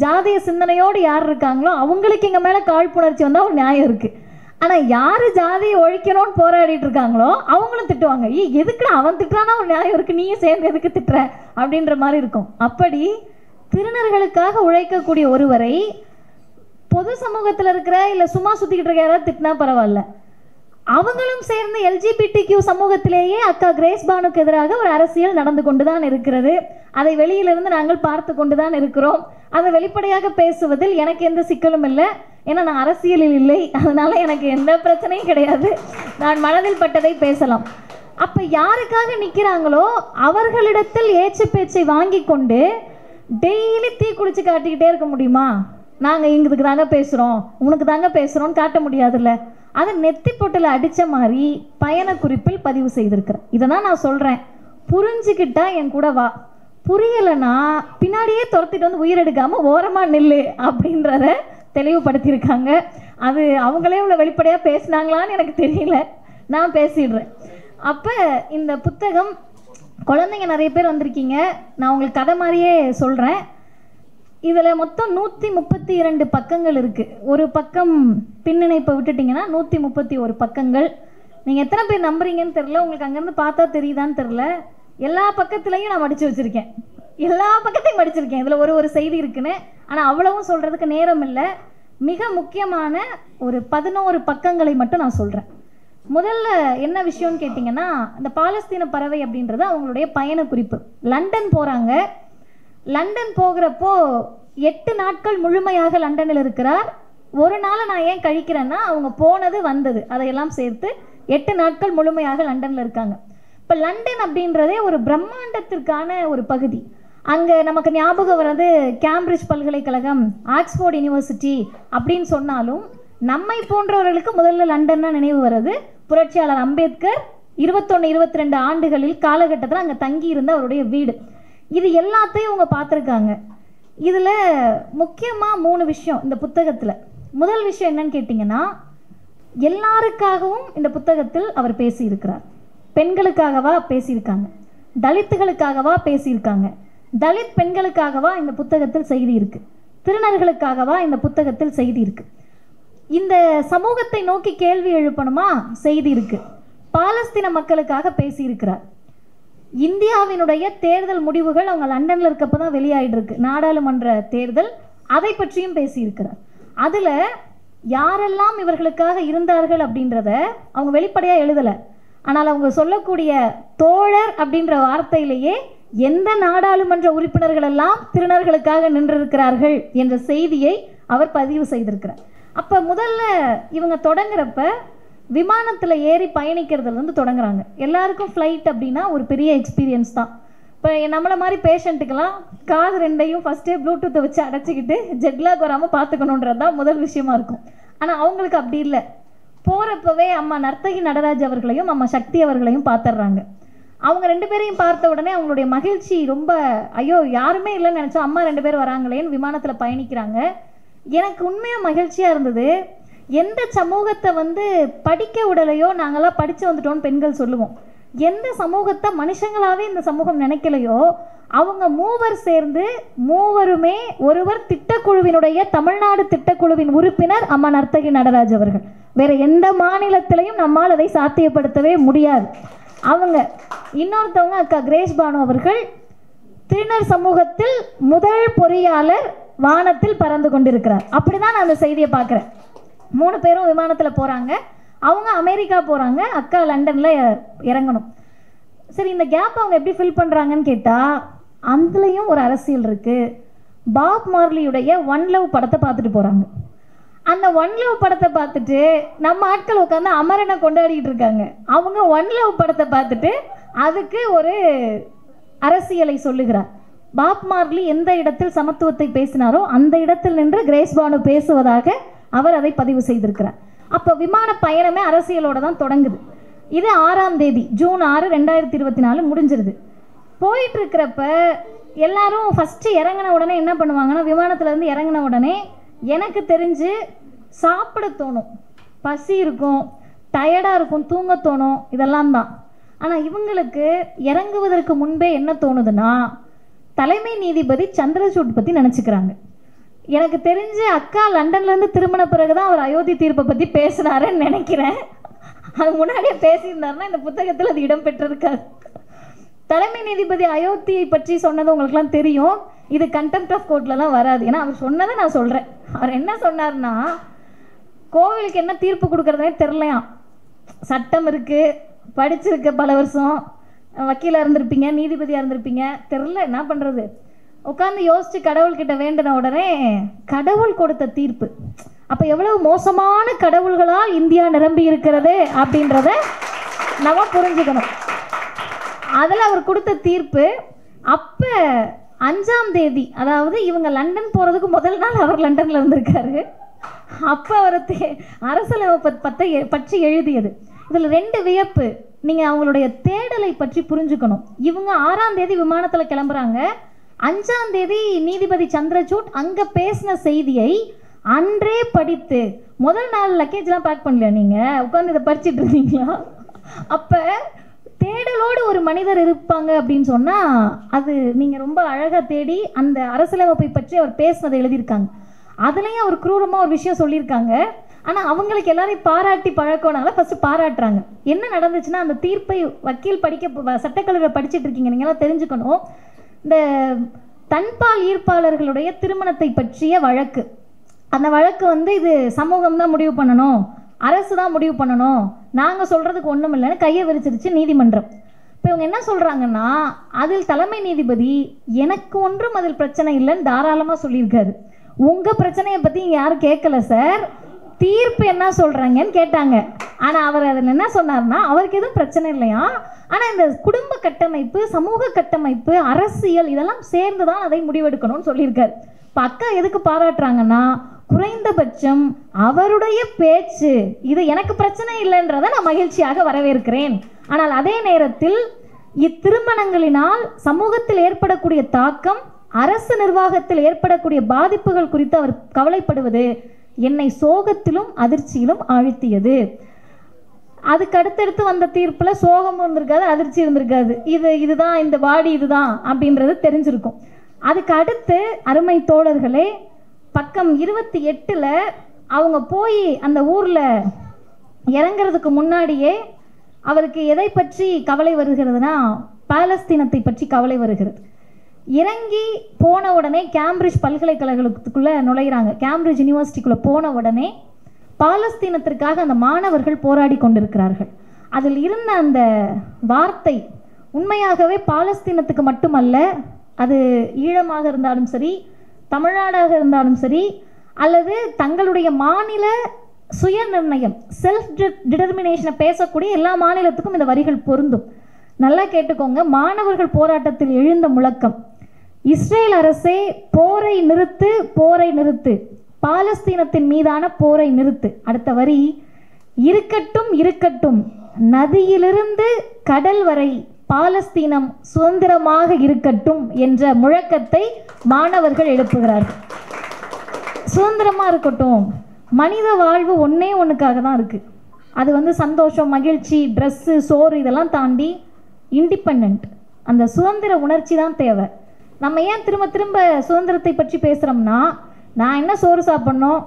A: ஜாதிய சிந்தனையோடு யார் இருக்காங்களோ அவங்களுக்கு எங்கள் மேலே காழ்ப்புணர்ச்சி வந்தால் ஒரு நியாயம் இருக்குது. ஆனால் யார் ஜாதியை ஒழிக்கணும்னு போராடிட்டு இருக்காங்களோ அவங்களும் திட்டுவாங்க. எதுக்குடா அவன் திட்டுறானா ஒரு நியாயம் இருக்குது, நீயும் சேர்ந்து எதுக்கு திட்டுற அப்படின்ற மாதிரி இருக்கும். அப்படி திருநர்களுக்காக உழைக்கக்கூடிய ஒருவரை பொது சமூகத்தில் இருக்கிற இல்லை சும்மா சுற்றிக்கிட்டு இருக்க யாராவது திட்டினா பரவாயில்ல, அவங்களும் சேர்ந்து LGBTQ சமூகத்திலேயே அக்கா கிரேஸ் பானுக்கு எதிராக ஒரு அரசியல் நடந்து கொண்டு தான் இருக்கிறது. அதை வெளியிலிருந்து நாங்கள் பார்த்து கொண்டு தான் இருக்கிறோம். அதை வெளிப்படையாக பேசுவதில் எனக்கு எந்த சிக்கலும் இல்லை. ஏன்னா நான் அரசியலில் இல்லை, அதனால எனக்கு எந்த பிரச்சனையும் கிடையாது. நான் மனதில் பட்டதை பேசலாம். அப்போ யாருக்காக நிற்கிறாங்களோ அவர்களிடத்தில் ஏச்சு பேச்சை வாங்கி கொண்டு டெய்லி தீ குளிச்சு காட்டிக்கிட்டே இருக்க முடியுமா? நாங்கள் இங்குக்கு தாங்க பேசுகிறோம், உனக்கு தாங்க பேசுகிறோன்னு காட்ட முடியாதுல்ல. அதை நெத்தி பொட்டில் அடித்த மாதிரி பயண குறிப்பில் பதிவு செய்திருக்கிறேன். இதை தான் நான் சொல்கிறேன், புரிஞ்சுக்கிட்டா என் கூட வா, புரியலைன்னா பின்னாடியே துரத்திட்டு வந்து உயிரெடுக்காமல் ஓரமாக நில்லு அப்படின்றத தெளிவுபடுத்தியிருக்காங்க. அது அவங்களே உள்ள வெளிப்படையாக பேசினாங்களான்னு எனக்கு தெரியல, நான் பேசிடுறேன். அப்போ இந்த புத்தகம், குழந்தைங்க நிறைய பேர் வந்திருக்கீங்க, நான் உங்களுக்கு கதை மாதிரியே சொல்கிறேன். இதில் மொத்தம் 132 பக்கங்கள் இருக்குது. ஒரு பக்கம் பின்னிணைப்பை விட்டுட்டிங்கன்னா 131 பக்கங்கள். நீங்கள் எத்தனை பேர் நம்புறீங்கன்னு தெரில, உங்களுக்கு அங்கேருந்து பார்த்தா தெரியுதான்னு தெரில. எல்லா பக்கத்துலையும் நான் மடித்து வச்சுருக்கேன், எல்லா பக்கத்தையும் படிச்சிருக்கேன். இதில் ஒரு செய்தி இருக்குன்னு, ஆனால் அவ்வளவும் சொல்கிறதுக்கு நேரம் இல்லை. மிக முக்கியமான ஒரு 11 பக்கங்களை மட்டும் நான் சொல்கிறேன். முதல்ல என்ன விஷயம்னு கேட்டிங்கன்னா, இந்த பாலஸ்தீன பறவை அப்படின்றது அவங்களுடைய பயண குறிப்பு. லண்டன் போகிறாங்க. லண்டன் போகிறப்போ 8 நாட்கள் முழுமையாக லண்டனில் இருக்கிறார். ஒரு நாளை நான் ஏன் கழிக்கிறேன்னா, அவங்க போனது வந்தது அதையெல்லாம் சேர்த்து 8 நாட்கள் முழுமையாக லண்டனில் இருக்காங்க. இப்போ லண்டன் அப்படின்றதே ஒரு பிரம்மாண்டத்திற்கான ஒரு பகுதி. அங்கே நமக்கு ஞாபகம் வர்றது கேம்பிரிட்ஜ் பல்கலைக்கழகம், ஆக்ஸ்போர்ட் யூனிவர்சிட்டி அப்படின்னு சொன்னாலும் நம்மை போன்றவர்களுக்கு முதல்ல லண்டன்னா நினைவு வர்றது புரட்சியாளர் அம்பேத்கர் 21-22 ஆண்டுகளில் காலகட்டத்தில் அங்கே தங்கி இருந்த அவருடைய வீடு. இது எல்லாத்தையும் அவங்க பார்த்துருக்காங்க. இதில் முக்கியமாக 3 விஷயம் இந்த புத்தகத்தில். முதல் விஷயம் என்னன்னு கேட்டிங்கன்னா, எல்லாருக்காகவும் இந்த புத்தகத்தில் அவர் பேசியிருக்கிறார். பெண்களுக்காகவா பேசியிருக்காங்க, தலித்துகளுக்காகவா பேசியிருக்காங்க, தலித் பெண்களுக்காகவா இந்த புத்தகத்தில் செய்தி இருக்குது, திருநர்களுக்காகவா இந்த புத்தகத்தில் செய்தி இருக்குது, இந்த சமூகத்தை நோக்கி கேள்வி எழுப்பணுமா செய்தி இருக்குது, பாலஸ்தீன மக்களுக்காக பேசியிருக்கிறார். இந்தியாவினுடைய தேர்தல் முடிவுகள் அவங்க லண்டனில் இருக்கப்போ தான் வெளியாகிட்டு இருக்கு, நாடாளுமன்ற தேர்தல், அதை பற்றியும் பேசியிருக்கிறார். அதில் யாரெல்லாம் இவர்களுக்காக இருந்தார்கள் அப்படின்றத அவங்க வெளிப்படையாக எழுதலை. ஆனால் அவங்க சொல்லக்கூடிய தோழர் அப்படின்ற வார்த்தையிலேயே எந்த நாடாளுமன்ற உறுப்பினர்கள் எல்லாம் திருநர்களுக்காக நின்றிருக்கிறார்கள் என்ற செய்தியை அவர் பதிவு செய்திருக்கிறார். அப்போ முதல்ல இவங்க தொடங்குறப்ப விமானத்தில் ஏறி பயணிக்கிறதுலேருந்து தொடங்குறாங்க. எல்லாருக்கும் ஃப்ளைட் அப்படின்னா ஒரு பெரிய எக்ஸ்பீரியன்ஸ் தான். இப்போ நம்மளை மாதிரி பேஷண்ட்டுக்கெல்லாம் காது ரெண்டையும் ஃபஸ்ட்டே ப்ளூடூத்தை வச்சு அடைச்சிக்கிட்டு ஜெட்லாக் வராமல் பார்த்துக்கணுன்றது தான் முதல் விஷயமா இருக்கும். ஆனால் அவங்களுக்கு அப்படி இல்லை. போகிறப்பவே அம்மா நர்த்தகி நடராஜ் அவர்களையும் அம்மா சக்தி அவர்களையும் பார்த்துட்றாங்க. அவங்க 2 பேரையும் பார்த்த உடனே அவங்களுடைய மகிழ்ச்சி ரொம்ப, ஐயோ யாருமே இல்லைன்னு நினச்சா அம்மா 2 பேர் வராங்களேன்னு விமானத்தில் பயணிக்கிறாங்க. எனக்கு உண்மையாக மகிழ்ச்சியாக இருந்தது. எந்த சமூகத்தை படிக்க விடலையோ நாங்களாம் படித்து வந்துட்டோன்னு பெண்கள் சொல்லுவோம், எந்த சமூகத்தை மனுஷங்களாகவே இந்த சமூகம் நினைக்கலையோ அவங்க மூவர் சேர்ந்து, மூவருமே ஒருவர் திட்டக்குழுவினுடைய தமிழ்நாடு திட்டக்குழுவின் உறுப்பினர் அம்மா நர்த்தகி நடராஜ் அவர்கள். வேற எந்த மாநிலத்திலையும் நம்மால் அதை சாத்தியப்படுத்தவே முடியாது. அவங்க இன்னொருத்தவங்க அக்கா கிரேஸ் பானு அவர்கள், திருநர் சமூகத்தில் முதல் பொறியாளர் வானத்தில் பறந்து கொண்டிருக்கிறார். அப்படிதான் நான் அந்த செய்தியை பார்க்குறேன். 3 பேரும் விமானத்தில் போகிறாங்க. அவங்க அமெரிக்கா போகிறாங்க, அக்கா லண்டனில் இறங்கணும். சரி, இந்த கேப் அவங்க எப்படி ஃபில் பண்ணுறாங்கன்னு கேட்டால் அதுலேயும் ஒரு அரசியல் இருக்குது. பாப் மார்லியுடைய ஒன் லவ் படத்தை பார்த்துட்டு போகிறாங்க. அந்த ஒன் லவ் படத்தை பார்த்துட்டு நம்ம ஆட்கள் உட்காந்து அமரனை கொண்டாடிட்டு இருக்காங்க. அவங்க ஒன் லவ் படத்தை பார்த்துட்டு அதுக்கு ஒரு அரசியலை சொல்லுகிறார். பாப் மார்லி எந்த இடத்தில் சமத்துவத்தை பேசினாரோ அந்த இடத்தில் நின்று கிரேஸ் பானு பேசுவதாக அவர் அதை பதிவு செய்திருக்கிறார். அப்போ விமான பயணமே அரசியலோட தான் தொடங்குது. இது 6ஆம் தேதி ஜூன் 6, 2024 முடிஞ்சிருது. போயிட்டு இருக்கிறப்ப எல்லாரும் ஃபஸ்ட்டு இறங்கின உடனே என்ன பண்ணுவாங்கன்னா, விமானத்துலேருந்து இறங்கின உடனே எனக்கு தெரிஞ்சு சாப்பிட தோணும், பசி இருக்கும், டயர்டாக இருக்கும், தூங்க தோணும், இதெல்லாம் தான். ஆனால் இவங்களுக்கு இறங்குவதற்கு முன்பே என்ன தோணுதுன்னா, தலைமை நீதிபதி சந்திரசூட் பற்றி நினச்சிக்கிறாங்க. எனக்கு தெரிஞ்சு அக்கா லண்டன்லேருந்து திரும்பின பிறகு தான் அவர் அயோத்தி தீர்ப்பை பற்றி பேசினாருன்னு நினைக்கிறேன். அது முன்னாடியே பேசியிருந்தாருன்னா இந்த புத்தகத்தில் அது இடம் பெற்றிருக்காது. தலைமை நீதிபதி அயோத்தியை பற்றி சொன்னது உங்களுக்குலாம் தெரியும். இது கண்டெம்ட் ஆஃப் கோர்ட்லலாம் வராது. ஏன்னா அவர் சொன்னதை நான் சொல்கிறேன். அவர் என்ன சொன்னார்னா, கோவிலுக்கு என்ன தீர்ப்பு கொடுக்குறதுனே தெரிலையாம். சட்டம் இருக்குது, படிச்சிருக்க, பல வருஷம் வக்கீலாக இருந்திருப்பீங்க, நீதிபதியாக இருந்திருப்பீங்க, தெரில என்ன பண்ணுறது. உட்காந்து யோசித்து கடவுள்கிட்ட வேண்டின உடனே கடவுள் கொடுத்த தீர்ப்பு. அப்போ எவ்வளவு மோசமான கடவுள்களால் இந்தியா நிரம்பி இருக்கிறது அப்படின்றத நம்ம புரிஞ்சுக்கணும். அதில் அவர் கொடுத்த தீர்ப்பு அப்போ 5ஆம் தேதி, அதாவது இவங்க லண்டன் போகிறதுக்கு முதல் நாள் அவர் லண்டனில் இருந்திருக்காரு. அப்போ அவர் அரசியலமைப்பை பற்றி எழுதியது. இதில் 2 வியப்பு. நீங்கள் அவங்களுடைய தேடலை பற்றி புரிஞ்சுக்கணும். இவங்க 6ஆம் தேதி விமானத்தில் கிளம்புறாங்க. 5ஆம் தேதி நீதிபதி சந்திரசூட் அங்கே பேசின செய்தியை அன்றே படித்து, முதல் நாள் லக்கேஜ்லாம் பேக் பண்ணலையா, நீங்கள் உட்காந்து இதை படிச்சுட்டு இருந்தீங்களா? அப்போ தேடலோடு ஒரு மனிதர் இருப்பாங்க அப்படின்னு சொன்னால் அது நீங்கள் ரொம்ப அழகாக தேடி அந்த அரசியலமைப்பை பற்றி அவர் பேசினதை எழுதியிருக்காங்க. அதுலேயும் அவர் க்ரூரமாக ஒரு விஷயம் சொல்லியிருக்காங்க. ஆனால் அவங்களுக்கு எல்லாரையும் பாராட்டி பழக்கம்னால ஃபஸ்ட்டு பாராட்டுறாங்க. என்ன நடந்துச்சுன்னா, அந்த தீர்ப்பை வக்கீல் சட்டக்கல்லூரியில் படிச்சுட்டு இருக்கீங்க, நீங்களாம் தெரிஞ்சுக்கணும். இந்த தன்பால் ஈர்ப்பாளர்களுடைய திருமணத்தை பற்றிய வழக்கு, அந்த வழக்கு இது சமூகம் தான் முடிவு பண்ணணும், அரசு தான் முடிவு பண்ணணும், நாங்கள் சொல்கிறதுக்கு ஒன்றும் இல்லைன்னு கையை விரிச்சிருச்சு நீதிமன்றம். இப்போ இவங்க என்ன சொல்கிறாங்கன்னா, அதில் தலைமை நீதிபதி எனக்கு ஒன்றும் அதில் பிரச்சனை இல்லைன்னு தாராளமாக சொல்லியிருக்காரு. உங்கள் பிரச்சனையை பற்றி இங்கே யாரும் கேட்கல சார், தீர்ப்பு என்ன சொல்கிறாங்கன்னு கேட்டாங்க. ஆனால் அவர் அதில் என்ன சொன்னார்னா, அவருக்கு எதுவும் பிரச்சனை இல்லையா, ஆனால் இந்த குடும்ப கட்டமைப்பு, சமூக கட்டமைப்பு, அரசியல் இதெல்லாம் சேர்ந்து தான் அதை முடிவெடுக்கணும்னு சொல்லியிருக்காரு. இப்போ அக்கா எதுக்கு பாராட்டுறாங்கன்னா, குறைந்தபட்சம் அவருடைய பேச்சு இது எனக்கு பிரச்சனை இல்லைன்றதை நான் மகிழ்ச்சியாக வரவேற்கிறேன். ஆனால் அதே நேரத்தில் இத்திருமணங்களினால் சமூகத்தில் ஏற்படக்கூடிய தாக்கம், அரசு நிர்வாகத்தில் ஏற்படக்கூடிய பாதிப்புகள் குறித்து அவர் கவலைப்படுவது என்னை சோகத்திலும் அதிர்ச்சியிலும் ஆழ்த்தியது. அதுக்கு அடுத்தடுத்து வந்த தீர்ப்பில் சோகமும் இருந்திருக்காது, அதிர்ச்சி இருந்திருக்காது. இதுதான் இந்த பாடி இதுதான் அப்படின்றது தெரிஞ்சிருக்கும். அதுக்கு அடுத்து அருமை தோழர்களே, பக்கம் 28ல் அவங்க போய் அந்த ஊரில் இறங்கிறதுக்கு முன்னாடியே அவருக்கு எதை பற்றி கவலை வருகிறதுனா, பாலஸ்தீனத்தை பற்றி கவலை வருகிறது. இறங்கி போன உடனே கேம்பிரிட்ஜ் பல்கலைக்கழகத்துக்குள்ளே நுழைகிறாங்க. கேம்பிரிட்ஜ் யூனிவர்சிட்டிக்குள்ளே போன உடனே பாலஸ்தீனத்திற்காக அந்த மாணவர்கள் போராடி கொண்டிருக்கிறார்கள். அதில் இருந்த அந்த வார்த்தை உண்மையாகவே பாலஸ்தீனத்துக்கு மட்டுமல்ல, அது ஈழமாக இருந்தாலும் சரி, தமிழ்நாடாக இருந்தாலும் சரி, அல்லது தங்களுடைய மாநில சுய நிர்ணயம், செல்ஃப் டிட்டர்மினேஷனை பேசக்கூடிய எல்லா மாநிலத்துக்கும் இந்த வரிகள் பொருந்தும். நல்லா கேட்டுக்கோங்க. மாணவர்கள் போராட்டத்தில் எழுந்த முழக்கம், இஸ்ரேல் அரசே போரை நிறுத்து, போரை நிறுத்து, பாலஸ்தீனத்தின் மீதான போரை நிறுத்து. அடுத்த வரி, இருக்கட்டும் இருக்கட்டும், நதியிலிருந்து கடல் வரை பாலஸ்தீனம் சுதந்திரமாக இருக்கட்டும் என்ற முழக்கத்தை மாணவர்கள் எழுப்புகிறார்கள். சுதந்திரமா இருக்கட்டும். மனித வாழ்வு ஒன்னே ஒன்றுக்காக தான் இருக்கு. அது சந்தோஷம், மகிழ்ச்சி, ட்ரெஸ்ஸு, சோறு இதெல்லாம் தாண்டி இண்டிபெண்ட், அந்த சுதந்திர உணர்ச்சி தான் தேவை. நம்ம ஏன் திரும்ப திரும்ப சுதந்திரத்தை பற்றி பேசுகிறோம்னா, நான் என்ன சோறு சாப்பிட்ணும்,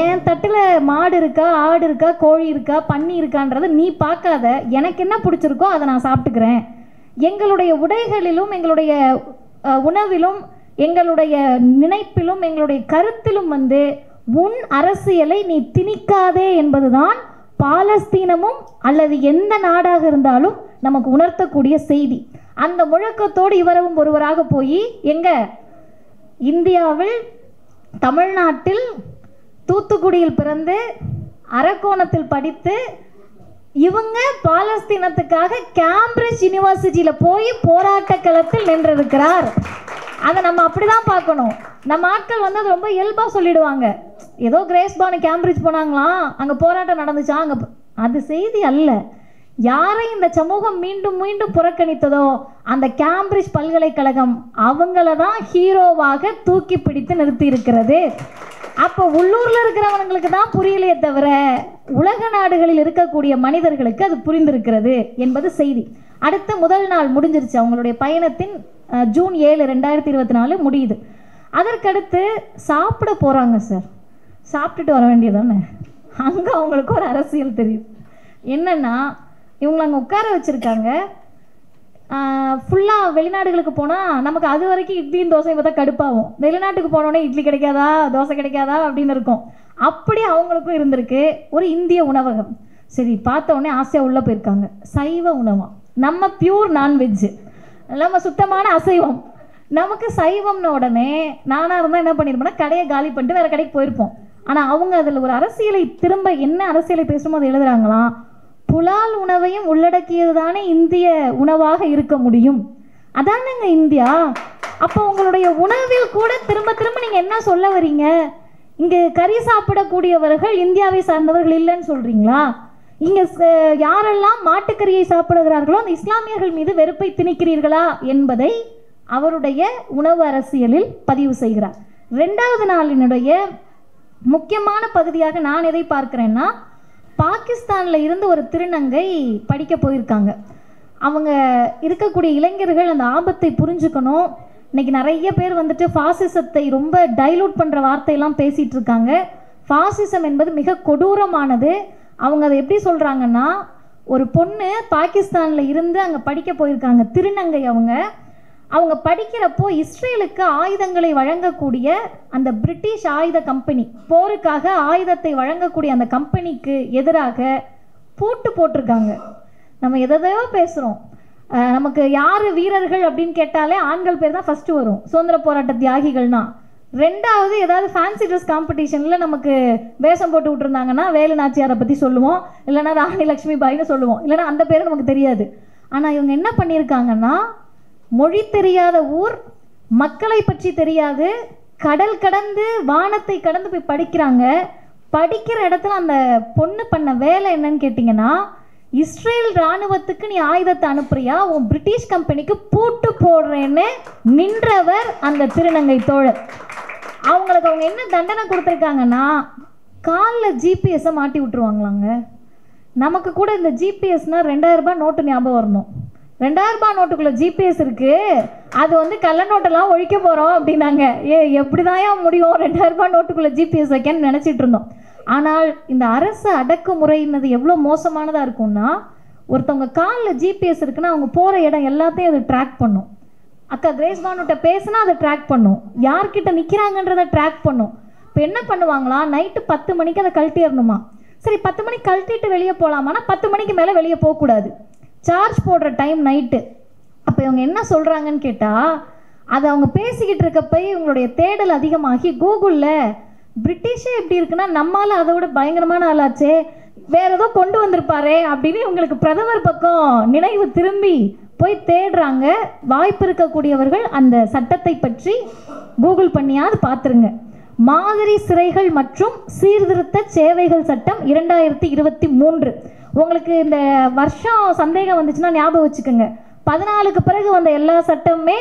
A: என் தட்டில் மாடு இருக்கா, ஆடு இருக்கா, கோழி இருக்கா, பன்னி இருக்கான்றதை நீ பார்க்காத, எனக்கு என்ன பிடிச்சிருக்கோ அதை நான் சாப்பிட்டுக்கிறேன். எங்களுடைய உடைகளிலும், எங்களுடைய உணவிலும், எங்களுடைய நினைப்பிலும், எங்களுடைய கருத்திலும் உன் அரசியலை நீ திணிக்காதே என்பதுதான் பாலஸ்தீனமும் அல்லது எந்த நாடாக இருந்தாலும் நமக்கு உணர்த்தக்கூடிய செய்தி. அந்த முழக்கத்தோடு இவரும் ஒருவராக போய் எங்க இந்தியாவில், தமிழ்நாட்டில், தூத்துக்குடியில் பிறந்து அரக்கோணத்தில் படித்து இவங்க பாலஸ்தீனத்துக்காக கேம்பிரிட்ஜ் யூனிவர்சிட்டியில் போய் போராட்ட களத்தில் நின்றிருக்கிறார். அதை நம்ம அப்படிதான் பார்க்கணும். நம்ம ஆட்கள் அது ரொம்ப இயல்பாக சொல்லிடுவாங்க, ஏதோ கிரேஸ் பானு கேம்பிரிட்ஜ் போனாங்களாம், அங்கே போராட்டம் நடந்துச்சா, அங்கே அது செய்தி அல்ல. யாரை இந்த சமூகம் மீண்டும் மீண்டும் புறக்கணித்ததோ அந்த கேம்பிரிட்ஜ் பல்கலைக்கழகம் அவங்கள தான் ஹீரோவாக தூக்கி பிடித்து நிறுத்தி இருக்கிறது. அப்போ உள்ளூரில் இருக்கிறவங்களுக்கு தான் புரியலையே தவிர உலக நாடுகளில் இருக்கக்கூடிய மனிதர்களுக்கு அது புரிந்திருக்கிறது என்பது செய்தி. அடுத்து முதல் நாள் முடிஞ்சிருச்சு, அவங்களுடைய பயணத்தின் ஜூன் 7, 2024 முடியுது. அதற்கடுத்து சாப்பிட போகிறாங்க சார். சாப்பிட்டுட்டு வர வேண்டியதானே. அங்கே அவங்களுக்கு ஒரு அரசியல் தெரியும். என்னென்னா, இவங்களை அங்கே உட்கார வச்சுருக்காங்க. ஃபுல்லாக வெளிநாடுகளுக்கு போனால் நமக்கு அது வரைக்கும் இட்லியும் தோசையும் பார்த்தா கடுப்பாகும். வெளிநாட்டுக்கு போனோடனே இட்லி கிடைக்காதா, தோசை கிடைக்காதா அப்படின்னு இருக்கும். அப்படி அவங்களுக்கும் இருந்திருக்கு ஒரு இந்திய உணவகம். சரி, பார்த்த உடனே ஆசையாக உள்ளே போயிருக்காங்க. சைவ உணவம், நம்ம பியூர் நான்வெஜ்ஜு, நம்ம சுத்தமான அசைவம். நமக்கு சைவம்னு உடனே நானாக இருந்தால் என்ன பண்ணியிருப்போம்னா கடையை காலி பண்ணிட்டு வேறு கடைக்கு போயிருப்போம். ஆனால் அவங்க அதில் ஒரு அரசியலை திரும்ப என்ன அரசியலை பேசுமோ அதை எழுதுறாங்களாம். புலால் உணவையும் உள்ளடக்கியது தானே இந்திய உணவாக இருக்க முடியும், அதானங்க இந்தியா. அப்போ உங்களுடைய உணவில் கூட திரும்ப திரும்ப நீங்கள் என்ன சொல்ல வரீங்க? இங்கே கறி சாப்பிடக்கூடியவர்கள் இந்தியாவை சார்ந்தவர்கள் இல்லைன்னு சொல்கிறீங்களா? இங்கே யாரெல்லாம் மாட்டுக்கறியை சாப்பிடுகிறார்களோ அந்த இஸ்லாமியர்கள் மீது வெறுப்பை திணிக்கிறீர்களா என்பதை அவருடைய உணவு அரசியலில் பதிவு செய்கிறார். 2வது நாளினுடைய முக்கியமான பகுதியாக நான் எதை பார்க்கிறேன்னா, பாகிஸ்தானில் இருந்து ஒரு திருநங்கை படிக்க போயிருக்காங்க. அவங்க இருக்கக்கூடிய இளைஞர்கள் அந்த ஆபத்தை புரிஞ்சுக்கணும். இன்றைக்கி நிறைய பேர் வந்துட்டு ஃபாசிசத்தை ரொம்ப டைலூட் பண்ணுற வார்த்தையெல்லாம் பேசிகிட்டு இருக்காங்க. ஃபாசிசம் என்பது மிக கொடூரமானது. அவங்க அதை எப்படி சொல்கிறாங்கன்னா, ஒரு பொண்ணு பாகிஸ்தானில் இருந்து அங்கே படிக்க போயிருக்காங்க, திருநங்கை. அவங்க படிக்கிறப்போ இஸ்ரேலுக்கு ஆயுதங்களை வழங்கக்கூடிய அந்த பிரிட்டிஷ் ஆயுத கம்பெனி, போருக்காக ஆயுதத்தை வழங்கக்கூடிய அந்த கம்பெனிக்கு எதிராக பூட்டு போட்டிருக்காங்க. நம்ம எதையோ பேசுகிறோம். நமக்கு யார் வீரர்கள் அப்படின்னு கேட்டாலே ஆண்கள் பேர் தான் ஃபஸ்ட்டு வரும், சுதந்திர போராட்ட தியாகிகள்னா. 2வது ஏதாவது ஃபேன்சி ட்ரெஸ் காம்படிஷனில் நமக்கு வேஷம் போட்டு விட்டுருந்தாங்கன்னா வேலு நாச்சியாரை பற்றி சொல்லுவோம், இல்லைனா ராணி லக்ஷ்மி பாய்னு சொல்லுவோம், இல்லைனா அந்த பேர் நமக்கு தெரியாது. ஆனால் இவங்க என்ன பண்ணியிருக்காங்கன்னா, மொழி தெரியாத ஊர், மக்களை பற்றி தெரியாது, கடல் கடந்து வானத்தை கடந்து போய் படிக்கிறாங்க. படிக்கிற இடத்துல அந்த பொண்ணு பண்ண வேலை என்னன்னு கேட்டிங்கன்னா, இஸ்ரேல் இராணுவத்துக்கு நீ ஆயுதத்தை அனுப்புறியா, உன் பிரிட்டிஷ் கம்பெனிக்கு பூட்டு போடுறேன்னு நின்றவர் அந்த திருநங்கை தோழர். அவங்களுக்கு அவங்க என்ன தண்டனை கொடுத்துருக்காங்கன்னா, காலில் ஜிபிஎஸ்ஸை மாட்டி விட்டுருவாங்களாங்க. நமக்கு கூட இந்த ஜிபிஎஸ்னால் 2000 ரூபாய் நோட்டு ஞாபகம் வரணும். 2000 ரூபாய் நோட்டுக்குள்ளே ஜிபிஎஸ் இருக்குது, அது கள்ள நோட்டெல்லாம் ஒழிக்க போகிறோம் அப்படின்னாங்க. எப்படிதான் முடியும் 2000 ரூபாய் நோட்டுக்குள்ளே ஜிபிஎஸ் வைக்கன்னு நினச்சிட்டு இருந்தோம். ஆனால் இந்த அரசு அடக்குமுறையினது எவ்வளோ மோசமானதாக இருக்கும்னா, ஒருத்தவங்க காலில் ஜிபிஎஸ் இருக்குன்னா அவங்க போகிற இடம் எல்லாத்தையும் அது ட்ராக் பண்ணும். அக்கா கிரேஸ் பானுட்ட பேசுனா அதை ட்ராக் பண்ணும், யார்கிட்ட நிற்கிறாங்கன்றதை ட்ராக் பண்ணும். இப்போ என்ன பண்ணுவாங்களா, நைட்டு 10 மணிக்கு அதை கழட்டிடணுமா. சரி, 10 மணிக்கு கழட்டிட்டு வெளியே போகலாமான்னா 10 மணிக்கு மேலே வெளியே போகக்கூடாது, சார்ஜ் போடுற டைம் நைட்டு. அப்போ இவங்க என்ன சொல்கிறாங்கன்னு கேட்டால், அதை அவங்க பேசிக்கிட்டு இருக்கப்போ இவங்களுடைய தேடல் அதிகமாகி கூகுளில் பிரிட்டிஷே எப்படி இருக்குன்னா நம்மளால் அதை விட பயங்கரமான ஆளாச்சே, வேற ஏதோ கொண்டு வந்திருப்பாரே அப்படின்னு இவங்களுக்கு பிரதமர் பக்கம் நினைவு திரும்பி போய் தேடுறாங்க. வாய்ப்பு இருக்கக்கூடியவர்கள் அந்த சட்டத்தை பற்றி கூகுள் பண்ணியாவது பார்த்துருங்க. மாதிரி சிறைகள் மற்றும் சீர்திருத்த சேவைகள் சட்டம் 2023. உங்களுக்கு இந்த வருஷம் சந்தேகம் வந்துச்சுன்னா ஞாபகம் வச்சுக்கோங்க, 14க்கு பிறகு வந்த எல்லா சட்டமுமே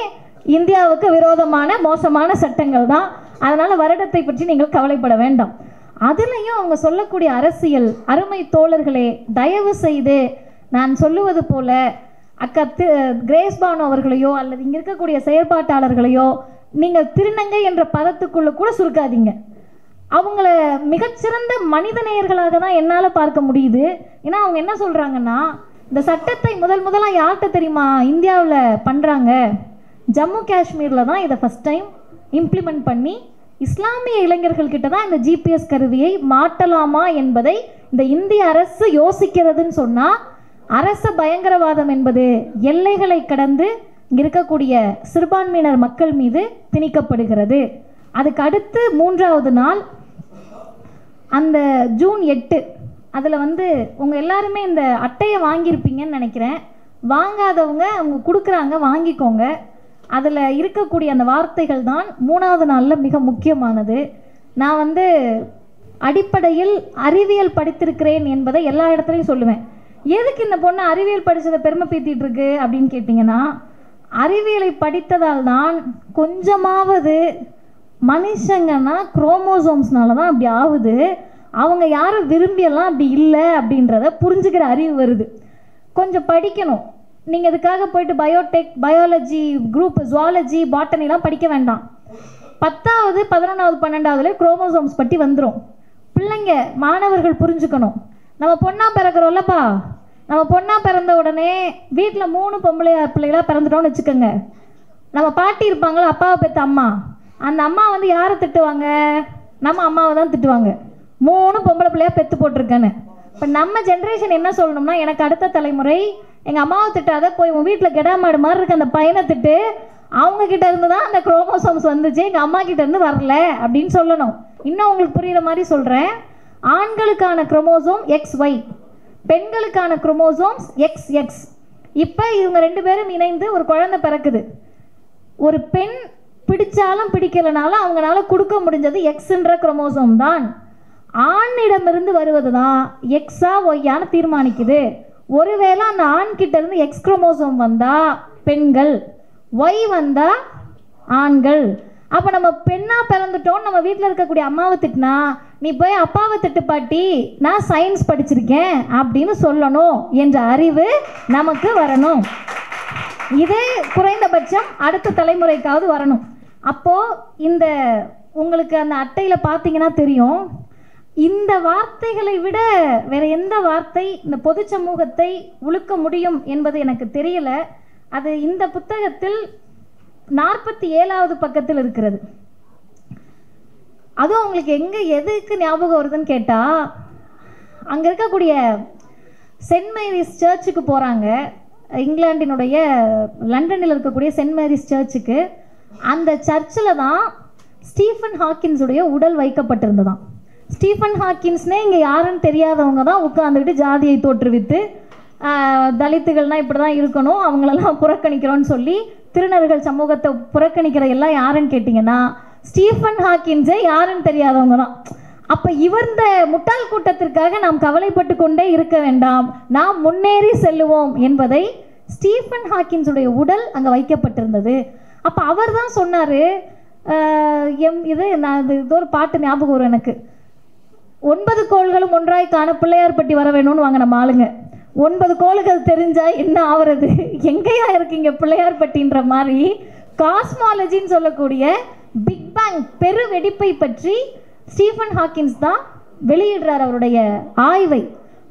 A: இந்தியாவுக்கு விரோதமான மோசமான சட்டங்கள் தான். அதனால் வருடத்தை பற்றி நீங்கள் கவலைப்பட வேண்டாம். அதுலேயும் அவங்க சொல்லக்கூடிய அரசியல், அருமை தோழர்களே, தயவு செய்து நான் சொல்லுவது போல அக்கா கிரேஸ் பானு அவர்களையோ அல்லது இங்கே இருக்கக்கூடிய செயற்பாட்டாளர்களையோ நீங்கள் திருநங்கை என்ற பதத்துக்குள்ளே கூட சுருக்காதீங்க. அவங்கள மிகச்சிறந்த மனித நேயர்களாக தான் என்னால் பார்க்க முடியுது. ஏன்னா அவங்க என்ன சொல்கிறாங்கன்னா, இந்த சட்டத்தை முதலாக யார்கிட்ட தெரியுமா இந்தியாவில் பண்ணுறாங்க, ஜம்மு காஷ்மீரில் தான் இதை ஃபஸ்ட் டைம் இம்ப்ளிமெண்ட் பண்ணி இஸ்லாமிய இளைஞர்கள்கிட்ட தான் இந்த ஜிபிஎஸ் கருவியை மாட்டலாமா என்பதை இந்த இந்திய அரசு யோசிக்கிறதுன்னு சொன்னால், அரச பயங்கரவாதம் என்பது எல்லைகளை கடந்து இங்கே இருக்கக்கூடிய சிறுபான்மையினர் மக்கள் மீது திணிக்கப்படுகிறது. அதுக்கு அடுத்து 3வது நாள் அந்த ஜூன் 8, அதில் உங்கள் எல்லாருமே இந்த அட்டையை வாங்கியிருப்பீங்கன்னு நினைக்கிறேன். வாங்காதவங்க அவங்க கொடுக்குறாங்க, வாங்கிக்கோங்க. அதில் இருக்கக்கூடிய அந்த வார்த்தைகள் தான் 3வது நாளில் மிக முக்கியமானது. நான் அடிப்படையில் அறிவியல் படித்திருக்கிறேன் என்பதை எல்லா இடத்துலையும் சொல்லுவேன். எதுக்கு இந்த பொண்ணு அறிவியல் படித்ததை பெருமை பீத்திட்டு இருக்கு அப்படின்னு கேட்டிங்கன்னா, அறிவியலை படித்ததால் தான் கொஞ்சமாவது மனுஷங்கன்னா குரோமோசோம்ஸ்னால தான் அப்படி ஆகுது, அவங்க யாரும் விரும்பியெல்லாம் அப்படி இல்லை அப்படின்றத புரிஞ்சுக்கிற அறிவு வருது. கொஞ்சம் படிக்கணும். நீங்கள் இதுக்காக போயிட்டு பயோடெக், பயாலஜி குரூப், ஜுவாலஜி, பாட்டனிலாம் படிக்க வேண்டாம். 10வது 11வது 12வதுல குரோமோசோம்ஸ் பற்றி வந்துடும். பிள்ளைங்க மாணவர்கள் புரிஞ்சுக்கணும். நம்ம பொண்ணாக பிறக்கிறோம்லப்பா, நம்ம பொண்ணாக பிறந்த உடனே வீட்டில் 3 பொம்பளை பிள்ளைகளாக பிறந்துட்டோன்னு வச்சுக்கோங்க. நம்ம பாட்டி இருப்பாங்களா, அப்பாவை பெற்ற அம்மா, அந்த அம்மா வந்து யாரை திட்டுவாங்க? நம்ம அம்மாவை தான் திட்டுவாங்க. 3 பொம்பளை பிள்ளையாக பெற்று போட்டிருக்கேன்னு. இப்போ நம்ம ஜென்ரேஷன் என்ன சொல்லணும்னா, எனக்கு அடுத்த தலைமுறை எங்கள் அம்மாவை திட்டாத, போய் உன் வீட்டில் கெடாமாடு மாதிரி இருக்க அந்த பையனை திட்டு, அவங்கக்கிட்ட இருந்து தான் அந்த குரோமோசோம்ஸ் வந்துச்சு, எங்கள் அம்மா கிட்ட இருந்து வரல அப்படின்னு சொல்லணும். இன்னும் உங்களுக்கு புரிகிற மாதிரி சொல்கிறேன். ஆண்களுக்கான குரோமோசோம் XY, பெண்களுக்கான குரோமோசோம்ஸ் XX. இப்போ இவங்க 2 பேரும் இணைந்து ஒரு குழந்தை பிறக்குது. ஒரு பெண் பிடிச்சாலும் பிடிக்கலனாலும் அவங்களால கொடுக்க முடிஞ்சது Xன்ற குரோமோசோம் தான். ஆணிடமிருந்து வருவது தான் Xஆ ஒய்யான்னு தீர்மானிக்குது. ஒருவேளை அந்த ஆண்கிட்ட இருந்து X குரோமோசோம் வந்தால் பெண்கள், Y வந்தால் ஆண்கள். அப்போ நம்ம பெண்ணாக பிறந்துட்டோன்னு நம்ம வீட்டில் இருக்கக்கூடிய அம்மாவை திட்டினா, நீ போய் அப்பாவை திட்டு பாட்டி, நான் சயின்ஸ் படிச்சிருக்கேன் அப்படின்னு சொல்லணும் என்ற அறிவு நமக்கு வரணும். இதே குறைந்தபட்சம் அடுத்த தலைமுறைக்காவது வரணும். அப்போது இந்த உங்களுக்கு அந்த அட்டையில் பார்த்தீங்கன்னா தெரியும், இந்த வார்த்தைகளை விட வேறு எந்த வார்த்தை இந்த பொது சமூகத்தை உழுக்க முடியும் என்பது எனக்கு தெரியல. அது இந்த புத்தகத்தில் 47வது பக்கத்தில் இருக்கிறது. அதுவும் அவங்களுக்கு எதுக்கு ஞாபகம் வருதுன்னு கேட்டால், அங்கே இருக்கக்கூடிய சென்ட் மேரிஸ் சர்ச்சுக்கு போகிறாங்க. இங்கிலாண்டினுடைய லண்டனில் இருக்கக்கூடிய சென்ட் மேரிஸ் சர்ச்சுக்கு. அந்த சர்ச்சில் தான் ஸ்டீஃபன் ஹாக்கின்ஸுடைய உடல் வைக்கப்பட்டிருந்ததாம். ஸ்டீஃபன் ஹாக்கின்ஸ்னே இங்கே யாருன்னு தெரியாதவங்க தான் உட்காந்துக்கிட்டு ஜாதியை தோற்றுவித்து தலித்துகள்னால் இப்படி தான் இருக்கணும், அவங்களெல்லாம் புறக்கணிக்கிறோன்னு சொல்லி திருநர்கள் சமூகத்தை புறக்கணிக்கிற எல்லாம் யாருன்னு கேட்டிங்கன்னா ஸ்டீஃபன் ஹாக்கின்ஸே யாருன்னு தெரியாதவங்க தான். அப்போ இவர்ந்த முட்டாள் கூட்டத்திற்காக நாம் கவலைப்பட்டு கொண்டே இருக்க வேண்டாம், நாம் முன்னேறி செல்லுவோம் என்பதை ஸ்டீஃபன் ஹாக்கின்ஸுடைய உடல் அங்கே வைக்கப்பட்டிருந்தது. அப்போ அவர் தான் சொன்னார், இது ஒரு பாட்டு ஞாபகம் வரும் எனக்கு, 9 கோள்களும் ஒன்றாய் காண பிள்ளையார்பட்டி வர வேணும்னு வாங்க நம்ம ஆளுங்க. 9 கோள்கள் தெரிஞ்சா என்ன ஆகிறது, எங்கேயா இருக்கீங்க பிள்ளையார்பட்டின்ற மாதிரி காஸ்மாலஜின்னு சொல்லக்கூடிய பிக் பேங் பெரு வெடிப்பை பற்றி ஸ்டீஃபன் ஹாக்கின்ஸ் தான் வெளியிடுறார் அவருடைய ஆய்வை.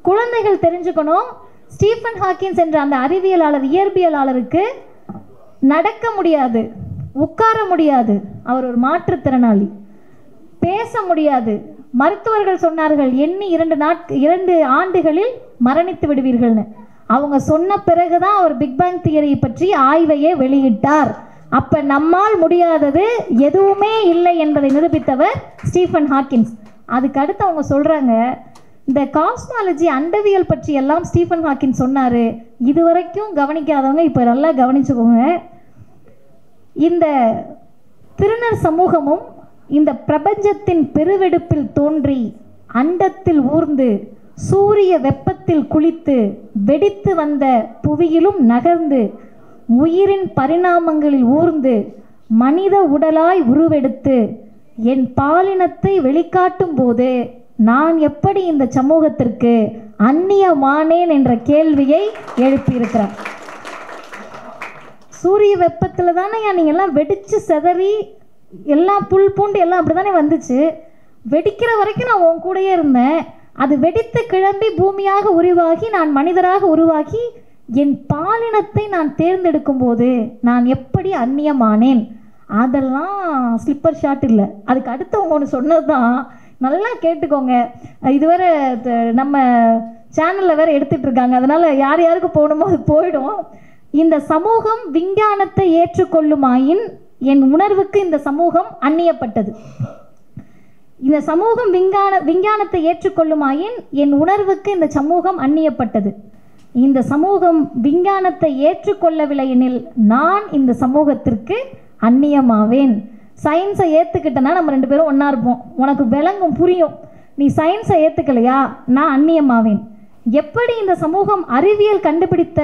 A: குழந்தைகள் தெரிஞ்சுக்கணும், ஸ்டீஃபன் ஹாக்கின்ஸ் என்ற அந்த அறிவியலாளர், இயற்பியலாளருக்கு நடக்க முடியாது, உட்கார முடியாது, அவர் ஒரு மாற்றுத்திறனாளி, பேச முடியாது. மருத்துவர்கள் சொன்னார்கள், எண்ணி 2 ஆண்டுகளில் மரணித்து விடுவீர்கள்னு. அவங்க சொன்ன பிறகுதான் அவர் பிக் பேங் தியரியை பற்றி ஆய்வையே வெளியிட்டார். அப்போ நம்மால் முடியாதது எதுவுமே இல்லை என்பதை நிரூபித்தவர் ஸ்டீஃபன் ஹாக்கின்ஸ். அதுக்கு அடுத்து அவங்க சொல்கிறாங்க, இந்த காஸ்மாலஜி அண்டவியல் பற்றி எல்லாம் ஸ்டீஃபன் ஹாக்கின்ஸ் சொன்னார். இதுவரைக்கும் கவனிக்காதவங்க இப்போ நல்லா கவனிச்சுக்கோங்க. இந்த திருநர் சமூகமும் இந்த பிரபஞ்சத்தின் பெருவெடுப்பில் தோன்றி அண்டத்தில் ஊர்ந்து சூரிய வெப்பத்தில் குளித்து வெடித்து வந்த புவியிலும் நகர்ந்து உயிரின் பரிணாமங்களில் ஊர்ந்து மனித உடலாய் உருவெடுத்து என் பாலினத்தை வெளிக்காட்டும் போது நான் எப்படி இந்த சமூகத்திற்கு அந்நியமானேன் என்ற கேள்வியை எழுப்பியிருக்கிறார். சூரிய வெப்பத்தில் தானே நீங்கள்லாம் வெடித்து செதறி எல்லாம் புல் பூண்டு எல்லாம் அப்படி தானே வந்துச்சு. வெடிக்கிற வரைக்கும் நான் உன் கூடயே இருந்தேன். அது வெடித்து கிளம்பி பூமியாக உருவாகி நான் மனிதராக உருவாகி என் பாலினத்தை நான் தேர்ந்தெடுக்கும் போது நான் எப்படி அந்நியமானேன். அதெல்லாம் ஸ்லிப்பர் ஷாட் இல்லை. அதுக்கு அடுத்தவங்க ஒன்று சொன்னது தான், நல்லா கேட்டுக்கோங்க. இதுவரை நம்ம சேனலில் வேறு எடுத்துகிட்டு இருக்காங்க, அதனால் யார் யாருக்கு போகணுமோ அது போயிடும். இந்த சமூகம் விஞ்ஞானத்தை ஏற்றுக்கொள்ளுமாயின் என் உணர்வுக்கு இந்த சமூகம் அந்நியப்பட்டது. இந்த சமூகம் விஞ்ஞானத்தை ஏற்றுக்கொள்ளுமாயின் என் உணர்வுக்கு இந்த சமூகம் அந்நியப்பட்டது. இந்த சமூகம் விஞ்ஞானத்தை ஏற்றுக்கொள்ளவில்லை எனில் நான் இந்த சமூகத்திற்கு அந்நியமாவேன். சயின்ஸை ஏற்றுக்கிட்டனா நம்ம 2 பேரும் ஒன்றா இருப்போம், உனக்கு விளங்கும், புரியும். நீ சயின்ஸை ஏற்றுக்கலையா, நான் அந்நியமாவேன். எப்படி இந்த சமூகம் அறிவியல் கண்டுபிடித்த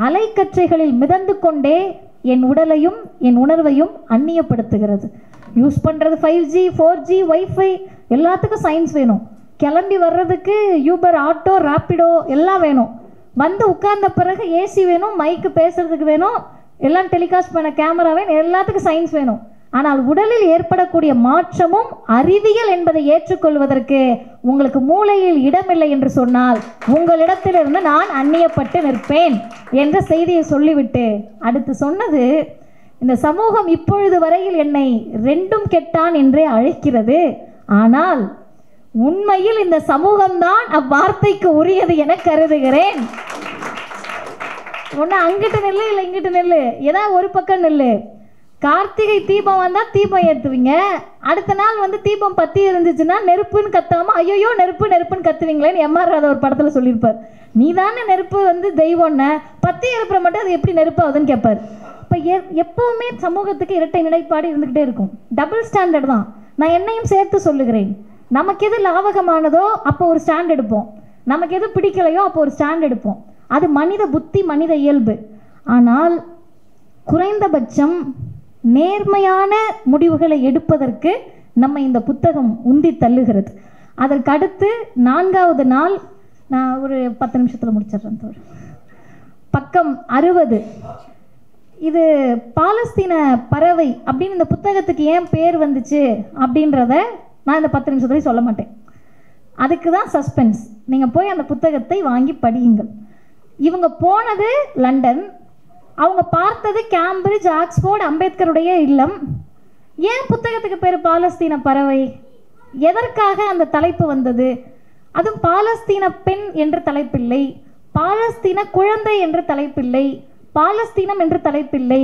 A: அலைக்கற்றைகளில் மிதந்து கொண்டே என் உடலையும் என் உணர்வையும் அந்நியப்படுத்துகிறது. யூஸ் பண்ணுறது 5G 4G வைஃபை எல்லாத்துக்கும் சயின்ஸ் வேணும். கிளம்பி வர்றதுக்கு யூபர், ஆட்டோ, ராப்பிடோ எல்லாம் வேணும். வந்து உட்கார்ந்த பிறகு ஏசி வேணும், மைக்கு பேசுறதுக்கு வேணும், எல்லாம் டெலிகாஸ்ட் பண்ண கேமரா வேணும், எல்லாத்துக்கும் சயின்ஸ் வேணும். ஆனால் உடலில் ஏற்படக்கூடிய மாற்றமும் அறிவியல் என்பதை ஏற்றுக்கொள்வதற்கு உங்களுக்கு மூளையில் இடமில்லை என்று சொன்னால் உங்களிடத்திலிருந்து நான் அந்நியப்பட்டு நிற்பேன் என்ற செய்தியை சொல்லிவிட்டு அடுத்து சொன்னது, இந்த சமூகம் இப்பொழுது வரையில் என்னை ரெண்டும் கெட்டான் என்றே அழைக்கிறது. ஆனால் உண்மையில் இந்த சமூகம்தான் அவ்வார்த்தைக்கு உரியது என கருதுகிறேன். ஒன்று அங்கிட்டு நெல்லு, இல்லை இங்கிட்டு நெல்லு, ஏதாவது ஒரு பக்கம் நெல்லு. கார்த்திகை தீபம் வந்தால் தீபம் ஏற்றுவீங்க, அடுத்த நாள் வந்து தீபம் பற்றி இருந்துச்சுன்னா நெருப்புன்னு கத்தாமல் ஐயோ நெருப்பு நெருப்புன்னு கத்துவீங்களேன்னு எம்ஆர் ராதா ஒரு படத்தில் சொல்லியிருப்பார். நீ தானே நெருப்பு வந்து தெய்வம்னு, பற்றி இருக்கிற மட்டும் அது எப்படி நெருப்பு ஆகுதுன்னு கேட்பார். இப்போ எப்போவுமே சமூகத்துக்கு இரட்டை நிலைப்பாடு இருந்துக்கிட்டே இருக்கும். டபுள் ஸ்டாண்டர்ட் தான். நான் என்னையும் சேர்த்து சொல்லுகிறேன். நமக்கு எது லாபகமானதோ அப்போ ஒரு ஸ்டாண்ட் எடுப்போம், நமக்கு எது பிடிக்கலையோ அப்போ ஒரு ஸ்டாண்ட் எடுப்போம். அது மனித புத்தி, மனித இயல்பு. ஆனால் குறைந்தபட்சம் நேர்மையான முடிவுகளை எடுப்பதற்கு நம்ம இந்த புத்தகம் உந்தி தள்ளுகிறது. அதற்கு அடுத்து 4வது நாள், நான் ஒரு 10 நிமிஷத்தில் முடிச்சிடுறேன் தோழர். பக்கம் 60. இது பாலஸ்தீன பறவை அப்படின்னு இந்த புத்தகத்துக்கு ஏன் பேர் வந்துச்சு அப்படின்றத நான் இந்த 10 நிமிஷத்துலேயும் சொல்ல மாட்டேன். அதுக்கு தான் சஸ்பென்ஸ். நீங்கள் போய் அந்த புத்தகத்தை வாங்கி படியுங்கள். இவங்க போனது லண்டன், அவங்க பார்த்தது கேம்பிரிட்ஜ், ஆக்ஸ்போர்ட், அம்பேத்கருடைய இல்லம். ஏன் புத்தகத்துக்கு பேர் பாலஸ்தீன பறவை? எதற்காக அந்த தலைப்பு வந்தது? அதுவும் பாலஸ்தீன பெண் என்ற தலைப்பில்லை, பாலஸ்தீன குழந்தை என்ற தலைப்பில்லை, பாலஸ்தீனம் என்ற தலைப்பில்லை.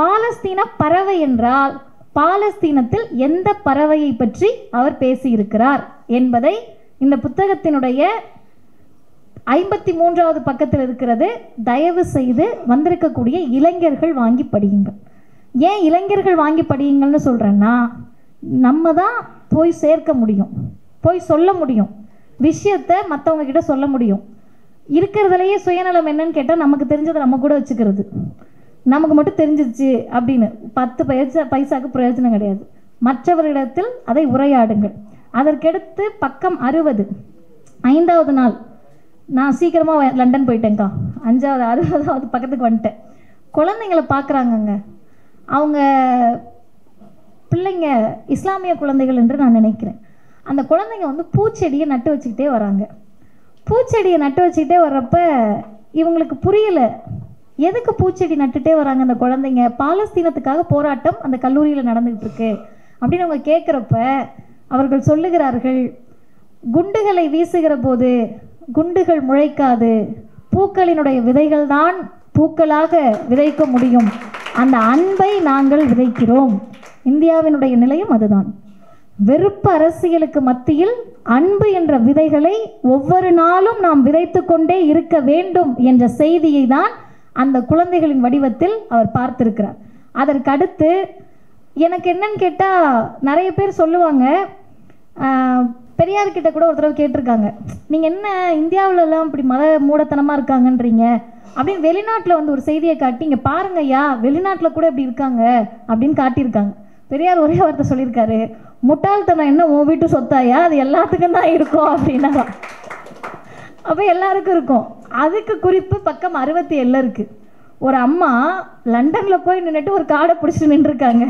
A: பாலஸ்தீன பறவை என்றால் பாலஸ்தீனத்தில் எந்த பறவையை பற்றி அவர் பேசியிருக்கிறார் என்பதை இந்த புத்தகத்தினுடைய 53வது பக்கத்தில் இருக்கிறது. தயவு செய்து வந்திருக்கக்கூடிய இளைஞர்கள் வாங்கி படியுங்கள். ஏன் இளைஞர்கள் வாங்கி படியுங்கள்னு சொல்கிறேன்னா, நம்ம தான் போய் சேர்க்க முடியும், போய் சொல்ல முடியும், விஷயத்தை மற்றவங்க கிட்ட சொல்ல முடியும். இருக்கிறதுலையே சுயநலம் என்னன்னு கேட்டால் நமக்கு தெரிஞ்சதை நம்ம கூட வச்சுக்கிறது. நமக்கு மட்டும் தெரிஞ்சிருச்சு அப்படின்னு 10 பைசாக்கு பிரயோஜனம் கிடையாது. மற்றவர்களிடத்தில் அதை உரையாடுங்கள். அதற்கடுத்து பக்கம் 60, 5வது நாள். நான் சீக்கிரமாக லண்டன் போயிட்டேங்க்கா. 5வது 60வது பக்கத்துக்கு வந்துட்டேன். குழந்தைங்களை பார்க்குறாங்கங்க. அவங்க பிள்ளைங்க இஸ்லாமிய குழந்தைகள் என்று நான் நினைக்கிறேன். அந்த குழந்தைங்க வந்து பூச்செடியை நட்டு வச்சுக்கிட்டே வராங்க. பூச்செடியை நட்டு வச்சுக்கிட்டே வர்றப்ப இவங்களுக்கு புரியலை, எதுக்கு பூச்செடி நட்டுட்டே வராங்க அந்த குழந்தைங்க. பாலஸ்தீனத்துக்காக போராட்டம் அந்த கல்லூரியில் நடந்துகிட்டு இருக்கு அப்படின்னு அவங்க கேட்குறப்ப அவர்கள் சொல்லுகிறார்கள், குண்டுகளை வீசுகிற போது குண்டுகள் முளைக்காது, பூக்களினுடைய விதைகள் தான் பூக்களாக விதைக்க முடியும். அந்த அன்பை நாங்கள் விதைக்கிறோம். இந்தியாவினுடைய நிலையும் அதுதான். வெறுப்பு அரசியலுக்கு மத்தியில் அன்பு என்ற விதைகளை ஒவ்வொரு நாளும் நாம் விதைத்து கொண்டே இருக்க வேண்டும் என்ற செய்தியை தான் அந்த குழந்தைகளின் வடிவத்தில் அவர் பார்த்திருக்கிறார். அதற்கடுத்து எனக்கு என்னன்னு கேட்டால், நிறைய பேர் சொல்லுவாங்க, பெரியார்கிட்ட கூட ஒரு தடவை கேட்டிருக்காங்க, நீங்கள் என்ன இந்தியாவிலலாம் இப்படி மத மூடத்தனமாக இருக்காங்கன்றீங்க அப்படின்னு. வெளிநாட்டில் வந்து ஒரு செய்தியை காட்டி, இங்கே பாருங்க ஐயா வெளிநாட்டில் கூட இப்படி இருக்காங்க அப்படின்னு காட்டியிருக்காங்க. பெரியார் ஒரே வார்த்தை சொல்லியிருக்காரு, முட்டாள்தனம் என்ன உன் வீட்டு சொத்தாயா, அது எல்லாத்துக்கும் தான் இருக்கும் அப்படின்னா. அப்போ எல்லாருக்கும் இருக்கும். அதுக்கு குறிப்பு பக்கம் 67 இருக்குது. ஒரு அம்மா லண்டனில் போய் நின்றுட்டு ஒரு காடை பிடிச்சி நின்றுருக்காங்க.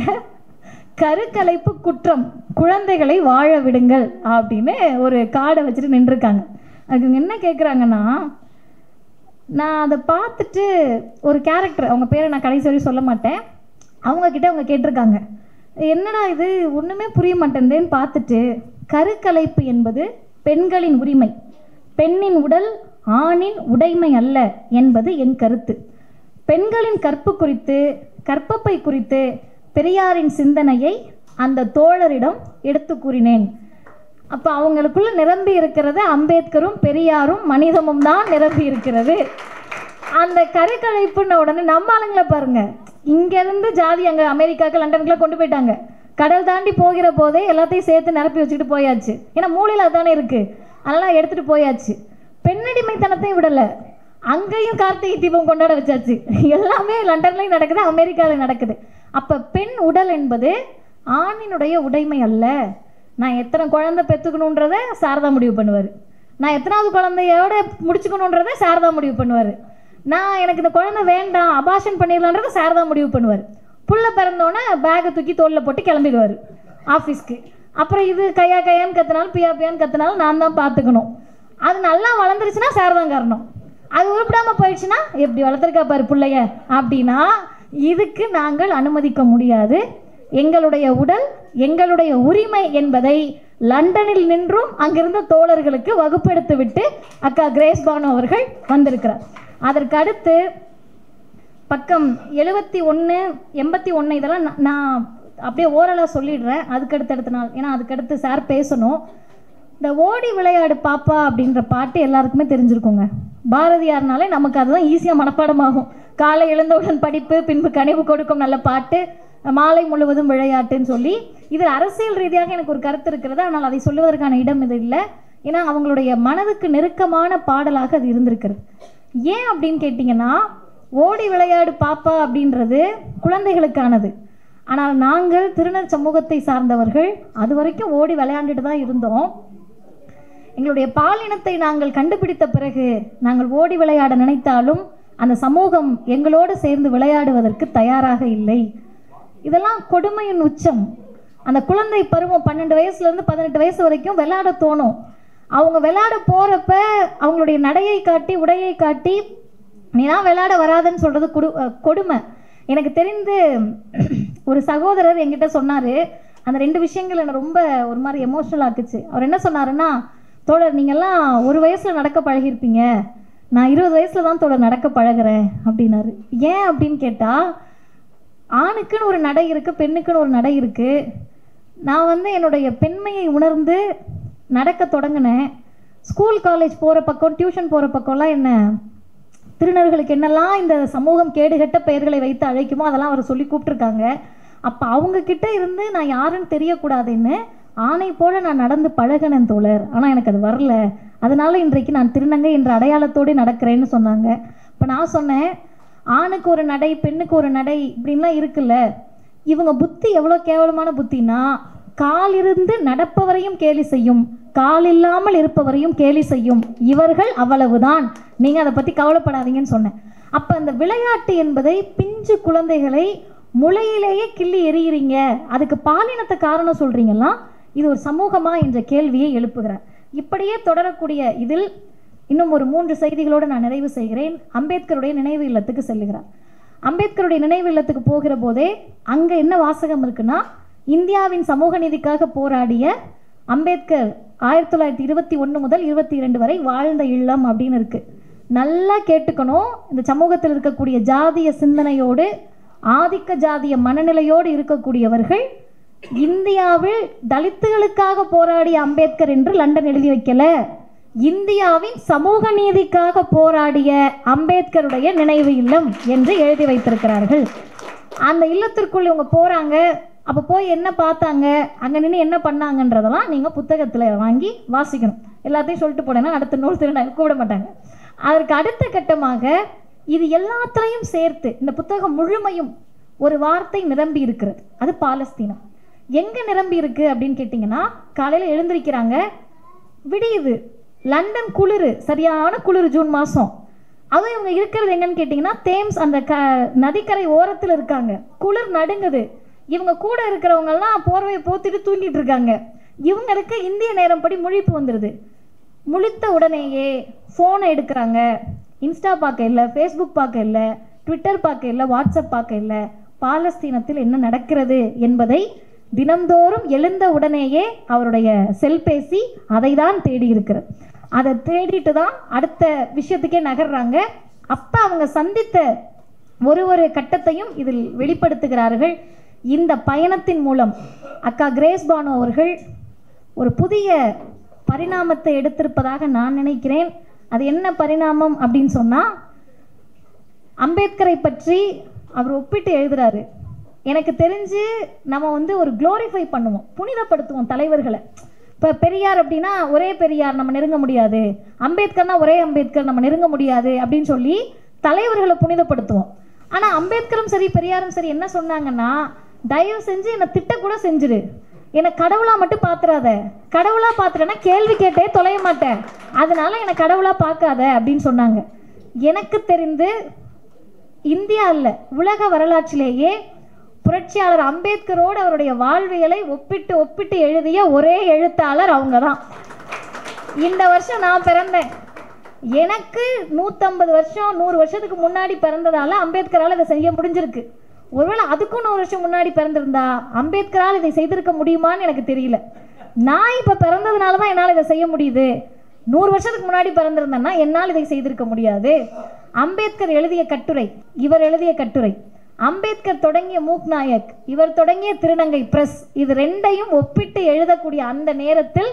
A: கருக்கலைப்பு குற்றம், குழந்தைகளை வாழ விடுங்கள் அப்படின்னு ஒரு காடை வச்சுட்டு நின்றுருக்காங்க. அதுக்கு என்ன கேட்குறாங்கன்னா, நான் அதை பார்த்துட்டு ஒரு கேரக்டர், அவங்க பேரை நான் கடைசி வரையும் சொல்ல மாட்டேன், அவங்கக்கிட்ட அவங்க கேட்டிருக்காங்க, என்னடா இது ஒன்றுமே புரிய மாட்டேங்குதுன்னு பார்த்துட்டு, கருக்கலைப்பு என்பது பெண்களின் உரிமை, பெண்ணின் உடல் ஆணின் உடைமை அல்ல என்பது என் கருத்து. பெண்களின் கற்பு குறித்து, கற்பப்பை குறித்து பெரியாரின் சிந்தனையை அந்த தோழரிடம் எடுத்து கூறினேன். அப்போ அவங்களுக்குள்ள நிரம்பி இருக்கிறது அம்பேத்கரும் பெரியாரும் மனிதமும் தான் நிரம்பி இருக்கிறது. அந்த கருக்கலைப்புன்ன உடனே நம்ம ஆளுங்களை பாருங்க, இங்கேருந்து ஜாதி அங்கே அமெரிக்காவுக்கு லண்டனுக்குலாம் கொண்டு போயிட்டாங்க. கடல் தாண்டி போகிற போதே எல்லாத்தையும் சேர்த்து நிரப்பி வச்சுக்கிட்டு போயாச்சு. ஏன்னா மூலையில் அதுதானே இருக்குது, அதெல்லாம் எடுத்துகிட்டு போயாச்சு. பெண்ணடிமைத்தனத்தையும் விடலை, அங்கேயும் கார்த்திகை தீபம் கொண்டாட வச்சாச்சு. எல்லாமே லண்டன்லையும் நடக்குது, அமெரிக்காவில் நடக்குது. அப்போ பெண் உடல் என்பது ஆணினுடைய உடைமை அல்ல. நான் எத்தனை குழந்தை பெற்றுக்கணுன்றதை சாரதா முடிவு பண்ணுவார். நான் எத்தனாவது குழந்தையோட முடிச்சுக்கணுன்றதை சாரதா முடிவு பண்ணுவார். நான் எனக்கு இந்த குழந்தை வேண்டாம் அபார்ஷன் பண்ணிடலான்றதை சாரதா முடிவு பண்ணுவார். புள்ள பிறந்தோன்னே பேக்கை தூக்கி தோளில் போட்டு கிளம்பிடுவார் ஆஃபீஸ்க்கு. அப்புறம் இது கையா கையான்னு கத்தினாலும் பியா பியான்னு கத்தினாலும் நான் தான் பார்த்துக்கணும். அது நல்லா வளர்ந்துருச்சுன்னா சாரதான் காரணம். அது உருப்பிடாமல் போயிடுச்சுன்னா எப்படி வளர்த்துருக்கா பாரு பிள்ளைய அப்படின்னா இதுக்கு நாங்கள் அனுமதிக்க முடியாது. எங்களுடைய உடல் எங்களுடைய உரிமை என்பதை லண்டனில் நின்றும் அங்கிருந்த தோழர்களுக்கு வகுப்பெடுத்து விட்டு அக்கா கிரேஸ் பானு அவர்கள் வந்திருக்கிறார். அதற்கு அடுத்து பக்கம் 71, 81 இதெல்லாம் நான் அப்படியே ஓரலாக சொல்லிடுறேன். அதுக்கடுத்த நாள், ஏன்னா அதுக்கடுத்து சார் பேசணும். இந்த ஓடி விளையாடு பாப்பா அப்படின்ற பாட்டு எல்லாருக்குமே தெரிஞ்சிருக்குங்க. பாரதியார்னாலே நமக்கு அதுதான் ஈஸியாக மனப்பாடமாகும். காலை எழுந்தவுடன் படிப்பு, பின்பு கனிவு கொடுக்கும் நல்ல பாட்டு, மாலை முழுவதும் விளையாட்டுன்னு சொல்லி. இது அரசியல் ரீதியாக எனக்கு ஒரு கருத்து இருக்கிறது, ஆனால் அதை சொல்லுவதற்கான இடம் இது இல்லை. ஏன்னா அவங்களுடைய மனதுக்கு நெருக்கமான பாடலாக அது இருந்திருக்கிறது. ஏன் அப்படின்னு கேட்டிங்கன்னா, ஓடி விளையாடு பாப்பா அப்படின்றது குழந்தைகளுக்கானது. ஆனால் நாங்கள் திருநர் சமூகத்தை சார்ந்தவர்கள் அது வரைக்கும் ஓடி விளையாண்டுட்டு தான் இருந்தோம். எங்களுடைய பாலினத்தை நாங்கள் கண்டுபிடித்த பிறகு நாங்கள் ஓடி விளையாட நினைத்தாலும் அந்த சமூகம் எங்களோடு சேர்ந்து விளையாடுவதற்கு தயாராக இல்லை. இதெல்லாம் கொடுமையின் உச்சம். அந்த குழந்தை பருவம் 12 வயசுலேருந்து 18 வயசு வரைக்கும் விளையாட தோணும். அவங்க விளையாட போகிறப்ப அவங்களுடைய நடையை காட்டி உடையை காட்டி நீ தான் விளையாட வராதுன்னு சொல்கிறது கொடுமை. எனக்கு தெரிந்து ஒரு சகோதரர் என்கிட்ட சொன்னார். அந்த 2 விஷயங்கள் என்னை ரொம்ப ஒரு மாதிரி எமோஷ்னல் ஆக்குச்சு. அவர் என்ன சொன்னாருன்னா, தோழர் நீங்கள்லாம் ஒரு வயசில் நடக்க பழகிருப்பீங்க, நான் 20 வயசில் தான் தோழர் நடக்க பழகிறேன் அப்படின்னாரு. ஏன் அப்படின்னு கேட்டால், ஆணுக்குன்னு ஒரு நடை இருக்குது, பெண்ணுக்குன்னு ஒரு நடை இருக்குது. நான் என்னுடைய பெண்மையை உணர்ந்து நடக்க தொடங்கினேன். ஸ்கூல் காலேஜ் போகிற பக்கம், டியூஷன் போகிற பக்கம்லாம் என்ன திருநர்களுக்கு என்னெல்லாம் இந்த சமூகம் கேடுகட்ட பெயர்களை வைத்து அழைக்குமோ அதெல்லாம் அவர் சொல்லி கூப்பிட்ருக்காங்க. அப்போ அவங்கக்கிட்ட இருந்து நான் யாருன்னு தெரியக்கூடாதுன்னு ஆணை போல நான் நடந்து பழகினேன் தோழர். ஆனால் எனக்கு அது வரல. அதனால் இன்றைக்கு நான் திருநங்கை என்ற அடையாளத்தோடு நடக்கிறேன்னு சொன்னாங்க. இப்போ நான் சொன்னேன், ஆணுக்கு ஒரு நடை பெண்ணுக்கு ஒரு நடை இப்படின்லாம் இருக்குல்ல, இவங்க புத்தி எவ்வளோ கேவலமான புத்தினா, கால் இருந்து நடப்பவரையும் கேலி செய்யும், கால் இல்லாமல் இருப்பவரையும் கேலி செய்யும், இவர்கள் அவ்வளவுதான், நீங்கள் அதை பற்றி கவலைப்படாதீங்கன்னு சொன்னேன். அப்போ அந்த விளையாட்டு என்பதை பிஞ்சு குழந்தைகளை முளையிலேயே கிள்ளி எறிகிறீங்க, அதுக்கு பாலினத்தை காரணம் சொல்கிறீங்களா, இது ஒரு சமூகமா என்ற கேள்வியை எழுப்புகிறார். இப்படியே தொடரக்கூடிய இதில் இன்னும் ஒரு 3 செய்திகளோடு நான் நிறைவு செய்கிறேன். அம்பேத்கருடைய நினைவு இல்லத்துக்கு செல்லுகிறார். அம்பேத்கருடைய நினைவு இல்லத்துக்கு போகிற போதே அங்கே என்ன வாசகம் இருக்குன்னா, இந்தியாவின் சமூக நீதிக்காக போராடிய அம்பேத்கர் 1921 முதல் 22 வரை வாழ்ந்த இல்லம் அப்படின்னு இருக்கு. நல்லா கேட்டுக்கணும். இந்த சமூகத்தில் இருக்கக்கூடிய ஜாதிய சிந்தனையோடு ஆதிக்க ஜாதிய மனநிலையோடு இருக்கக்கூடியவர்கள் இந்தியாவில் தலித்துகளுக்காக போராடிய அம்பேத்கர் என்று லண்டன் எழுதி வைக்கல, இந்தியாவின் சமூக நீதிக்காக போராடிய அம்பேத்கருடைய நினைவு இல்லம் என்று எழுதி வைத்திருக்கிறார்கள். அந்த இல்லத்திற்குள் இவங்க போகிறாங்க. அப்போ போய் என்ன பார்த்தாங்க, அங்கே நின்று என்ன பண்ணாங்கன்றதெல்லாம் நீங்கள் புத்தகத்தில் வாங்கி வாசிக்கணும். எல்லாத்தையும் சொல்லிட்டு போனேன்னா அடுத்த நூல் திருநாங்க கூப்பிட மாட்டாங்க. அதற்கு அடுத்த கட்டமாக இது எல்லாத்திலையும் சேர்த்து இந்த புத்தகம் முழுமையும் ஒரு வார்த்தை நிரம்பி இருக்கிறது. அது பாலஸ்தீனம். எங்கே நிரம்பி இருக்கு அப்படின்னு கேட்டிங்கன்னா, காலையில் எழுந்திருக்கிறாங்க, விடியுது, லண்டன் குளிர், சரியான குளிர், ஜூன் மாதம். அதுவும் இவங்க இருக்கிறது எங்கன்னு கேட்டிங்கன்னா தேம்ஸ் அந்த நதிக்கரை ஓரத்தில் இருக்காங்க. குளிர் நடுங்குது. இவங்க கூட இருக்கிறவங்கெல்லாம் போர்வையை போத்திட்டு தூங்கிட்டு இருக்காங்க. இவங்களுக்கு இந்திய நேரம் படி முழிப்பு வந்துடுது. முழித்த உடனேயே ஃபோனை எடுக்கிறாங்க. இன்ஸ்டா பார்க்க இல்லை, ஃபேஸ்புக் பார்க்க இல்லை, ட்விட்டர் பார்க்க இல்லை, வாட்ஸ்அப் பார்க்க இல்லை, பாலஸ்தீனத்தில் என்ன நடக்கிறது என்பதை தினந்தோறும் எழுந்த உடனேயே அவருடைய செல்பேசி அதை தான் தேடி இருக்கிறது. அதை தேடிட்டு தான் அடுத்த விஷயத்துக்கே நகர்றாங்க. அப்போ அவங்க சந்தித்த ஒரு கட்டத்தையும் இதில் வெளிப்படுத்துகிறார்கள். இந்த பயணத்தின் மூலம் அக்கா கிரேஸ் பானு அவர்கள் ஒரு புதிய பரிணாமத்தை எடுத்திருப்பதாக நான் நினைக்கிறேன். அது என்ன பரிணாமம் அப்படின்னு சொன்னால், அம்பேத்கரை பற்றி அவர் ஒப்பிட்டு எழுதுறாரு. எனக்கு தெரிஞ்சு நம்ம ஒரு க்ளோரிஃபை பண்ணுவோம், புனிதப்படுத்துவோம் தலைவர்களை. இப்போ பெரியார் அப்படின்னா ஒரே பெரியார் நம்ம நெருங்க முடியாது, அம்பேத்கர்னா ஒரே அம்பேத்கர் நம்ம நெருங்க முடியாது அப்படின்னு சொல்லி தலைவர்களை புனிதப்படுத்துவோம். ஆனால் அம்பேத்கரும் சரி பெரியாரும் சரி என்ன சொன்னாங்கன்னா, தயவு செஞ்சு என்னை திட்டக்கூட செஞ்சிரு, என்னை கடவுளாக மட்டும் பார்த்துறாத, கடவுளாக பார்த்துட்டேன்னா கேள்வி கேட்டே தொலைய மாட்டேன், அதனால என்னை கடவுளாக பார்க்காத அப்படின்னு சொன்னாங்க. எனக்கு தெரிந்து இந்தியா இல்லை உலக வரலாற்றிலேயே புரட்சியாளர் அம்பேத்கரோடு அவருடைய வாழ்வியலை ஒப்பிட்டு ஒப்பிட்டு எழுதிய ஒரே எழுத்தாளர் அவங்க தான். இந்த வருஷம் நான் பிறந்தேன், எனக்கு 150 வருஷம் 100 வருஷத்துக்கு முன்னாடி பிறந்ததால அம்பேத்கரால் இதை செய்ய முடிஞ்சிருக்கு. ஒருவேளை அதுக்கும் 100 வருஷம் முன்னாடி பிறந்திருந்தா அம்பேத்கரால் இதை செய்திருக்க முடியுமான்னு எனக்கு தெரியல. நான் இப்போ பிறந்ததுனால தான் என்னால் இதை செய்ய முடியுது. 100 வருஷத்துக்கு முன்னாடி பிறந்திருந்தேன்னா என்னால் இதை செய்திருக்க முடியாது. அம்பேத்கர் எழுதிய கட்டுரை, இவர் எழுதிய கட்டுரை, அம்பேத்கர் தொடங்கிய மூக் நாயக், இவர் தொடங்கிய திருநங்கை பிரஸ், இது ரெண்டையும் ஒப்பிட்டு எழுதக்கூடிய அந்த நேரத்தில்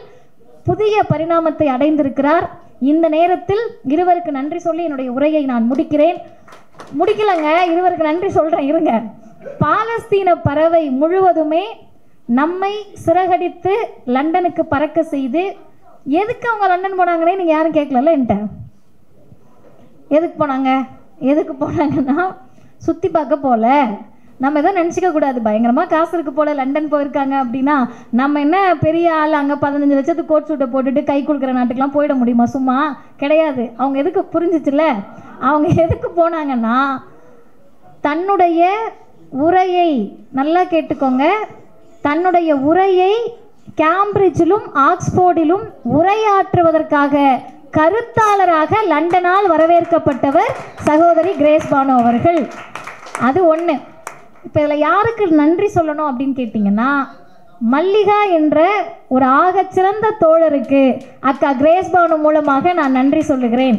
A: புதிய பரிணாமத்தை அடைந்திருக்கிறார். இந்த நேரத்தில் இருவருக்கு நன்றி சொல்லி என்னுடைய உரையை நான் முடிக்கலங்க, இருவருக்கு நன்றி சொல்றேன் இருங்க. பாலஸ்தீன பறவை முழுவதுமே நம்மை சிறகடித்து லண்டனுக்கு பறக்க செய்து, எதுக்கு அவங்க லண்டன் போனாங்கன்னே நீங்க யாரும் கேட்கல என்கிட்ட. எதுக்கு போனாங்கன்னா சுத்தி பார்க்க போல. நம்ம எதுவும் நினச்சிக்க கூடாது, பயங்கரமாக காசு இருக்கு போல லண்டன் போயிருக்காங்க அப்படின்னா நம்ம என்ன பெரிய ஆள் அங்கே 15 லட்சத்துக்கு கோட் சூட்டை போட்டுட்டு கை கொடுக்குற நாட்டுக்கெலாம் போயிட முடியுமா? சும்மா கிடையாது. அவங்க எதுக்கு புரிஞ்சிச்சுல, அவங்க எதுக்கு போனாங்கன்னா தன்னுடைய உரையை நல்லா கேட்டுக்கோங்க, தன்னுடைய உரையை கேம்பிரிட்ஜிலும் ஆக்ஸ்போர்டிலும் உரையாற்றுவதற்காக கருத்தாளராக லண்டனால் வரவேற்கப்பட்டவர் சகோதரி கிரேஸ் பானு அவர்கள். அது ஒன்று. இப்போ இதில் யாருக்கு நன்றி சொல்லணும் அப்படின்னு கேட்டிங்கன்னா, மல்லிகா என்ற ஒரு ஆகச்சிறந்த தோழருக்கு அக்கா கிரேஸ் பானு மூலமாக நான் நன்றி சொல்லுகிறேன்.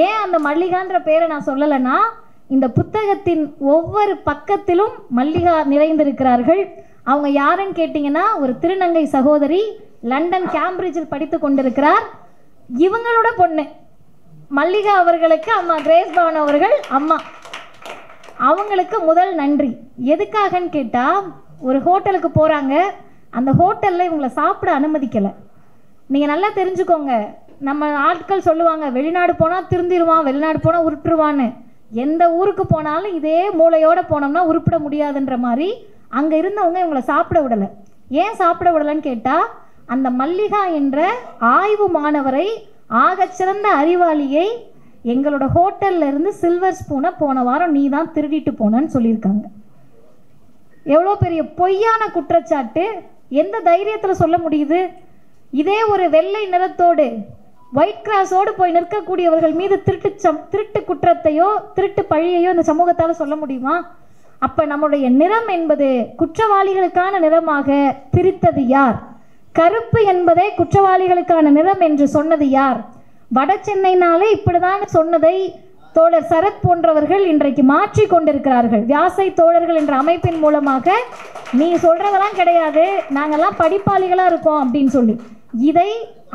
A: ஏன் அந்த மல்லிகான்ற பேரை நான் சொல்லலைன்னா, இந்த புத்தகத்தின் ஒவ்வொரு பக்கத்திலும் மல்லிகா நிறைந்திருக்கிறார்கள். அவங்க யாருன்னு கேட்டிங்கன்னா, ஒரு திருநங்கை சகோதரி, லண்டன் கேம்பிரிட்ஜில் படித்து கொண்டிருக்கிறார். இவங்களோட பொண்ணு மல்லிகா அவர்களுக்கு அம்மா கிரேஸ் பானு அவர்கள் அம்மா. அவங்களுக்கு முதல் நன்றி. எதுக்காகன்னு கேட்டால், ஒரு ஹோட்டலுக்கு போகிறாங்க, அந்த ஹோட்டலில் இவங்களை சாப்பிட அனுமதிக்கலை. நீங்கள் நல்லா தெரிஞ்சுக்கோங்க, நம்ம ஆட்கள் சொல்லுவாங்க வெளிநாடு போனால் திருந்திடுவான், வெளிநாடு போனால் உருட்டுருவான்னு. எந்த ஊருக்கு போனாலும் இதே மூளையோடு போனோம்னா உருப்பிட முடியாதுன்ற மாதிரி அங்கே இருந்தவங்க இவங்களை சாப்பிட விடலை. ஏன் சாப்பிட விடலைன்னு கேட்டால், அந்த மல்லிகா என்ற ஆய்வு மாணவரை, ஆகச்சிறந்த அறிவாளியை எங்களோட ஹோட்டல்ல இருந்து சில்வர் ஸ்பூனை போன வாரம் நீ தான் திருடிட்டு போனன்னு சொல்லியிருக்காங்க. எவ்வளோ பெரிய பொய்யான குற்றச்சாட்டு! எந்த தைரியத்தில் சொல்ல முடியுது? இதே ஒரு வெள்ளை நிறத்தோடு ஒயிட் கிராஸோடு போய் நிற்கக்கூடியவர்கள் மீது திருட்டு குற்றத்தையோ திருட்டு பழியையோ இந்த சமூகத்தால் சொல்ல முடியுமா? அப்போ நம்முடைய நிறம் என்பது குற்றவாளிகளுக்கான நிறமாக பிரித்தது யார்? கருப்பு என்பதே குற்றவாளிகளுக்கான நிறம் என்று சொன்னது யார்? வட சென்னைனாலே இப்படிதான் சொன்னதை தோழர் சரத் போன்றவர்கள் இன்றைக்கு மாற்றி கொண்டிருக்கிறார்கள். வியாசை தோழர்கள் என்ற அமைப்பின் மூலமாக நீ சொல்றதெல்லாம் கிடையாது, நாங்கெல்லாம் படிப்பாளிகளா இருக்கோம் அப்படின்னு சொல்லி, இதை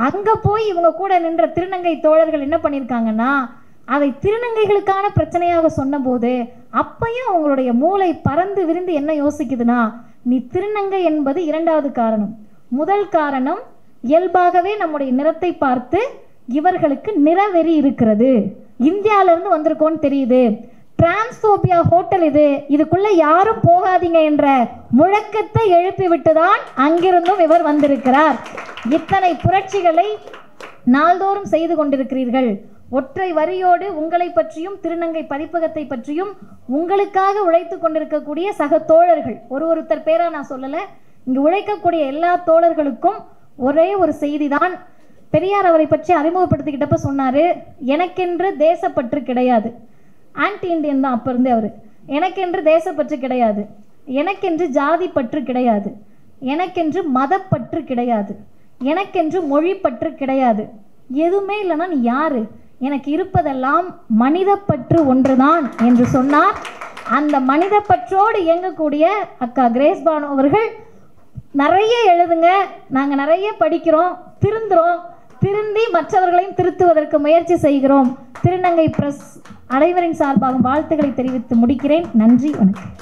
A: அங்க போய் இவங்க கூட நின்ற திருநங்கை தோழர்கள் என்ன பண்ணியிருக்காங்கன்னா, அதை திருநங்கைகளுக்கான பிரச்சனையாக சொன்னபோது அப்பையும் அவங்களுடைய மூளை பறந்து விரிந்து என்ன யோசிக்குதுன்னா, நீ திருநங்கை என்பது இரண்டாவது காரணம். முதல் காரணம், இயல்பாகவே நம்முடைய நிறத்தை பார்த்து இவர்களுக்கு நிறவெறி இருக்கிறது, இந்தியாவிலிருந்து வந்திருக்கோன்னு தெரியுது, டிரான்ஸ்போபியா ஹோட்டல் இது, இதுக்குள்ள யாரும் போகாதீங்க என்ற முழக்கத்தை எழுப்பிவிட்டுதான் அங்கிருந்தும் இவர் வந்திருக்கிறார். இத்தனை புரட்சிகளை நாள்தோறும் செய்து கொண்டிருக்கிறீர்கள். ஒற்றை வரியோடு உங்களை பற்றியும் திருநங்கை பதிப்பகத்தை பற்றியும் உங்களுக்காக உழைத்து கொண்டிருக்கக்கூடிய சக தோழர்கள், ஒருத்தர் பேரா நான் சொல்லலை, இங்கு உழைக்கக்கூடிய எல்லா தோழர்களுக்கும் ஒரே ஒரு செய்தி தான். பெரியார் அவரை பற்றி அறிமுகப்படுத்திக்கிட்டப்ப சொன்னார், எனக்கென்று தேசப்பற்று கிடையாது. ஆன்டி இண்டியன் தான் அப்போ இருந்து அவர். எனக்கென்று தேசப்பற்று கிடையாது, எனக்கென்று ஜாதி பற்று கிடையாது, எனக்கென்று மதப்பற்று கிடையாது, எனக்கென்று மொழி பற்று கிடையாது, எதுவுமே இல்லைன்னா நீ யாரு? எனக்கு இருப்பதெல்லாம் மனிதப்பற்று ஒன்றுதான் என்று சொன்னார். அந்த மனிதப்பற்றோடு இயங்கக்கூடிய அக்கா கிரேஸ் பானு அவர்கள் நிறைய எழுதுங்க, நாங்கள் நிறைய படிக்கிறோம், திருந்துறோம், திருந்தி மற்றவர்களையும் திருத்துவதற்கு முயற்சி செய்கிறோம். திருநங்கை பிரஸ் அனைவரின் சார்பாக வாழ்த்துக்களை தெரிவித்து முடிக்கிறேன். நன்றி, வணக்கம்.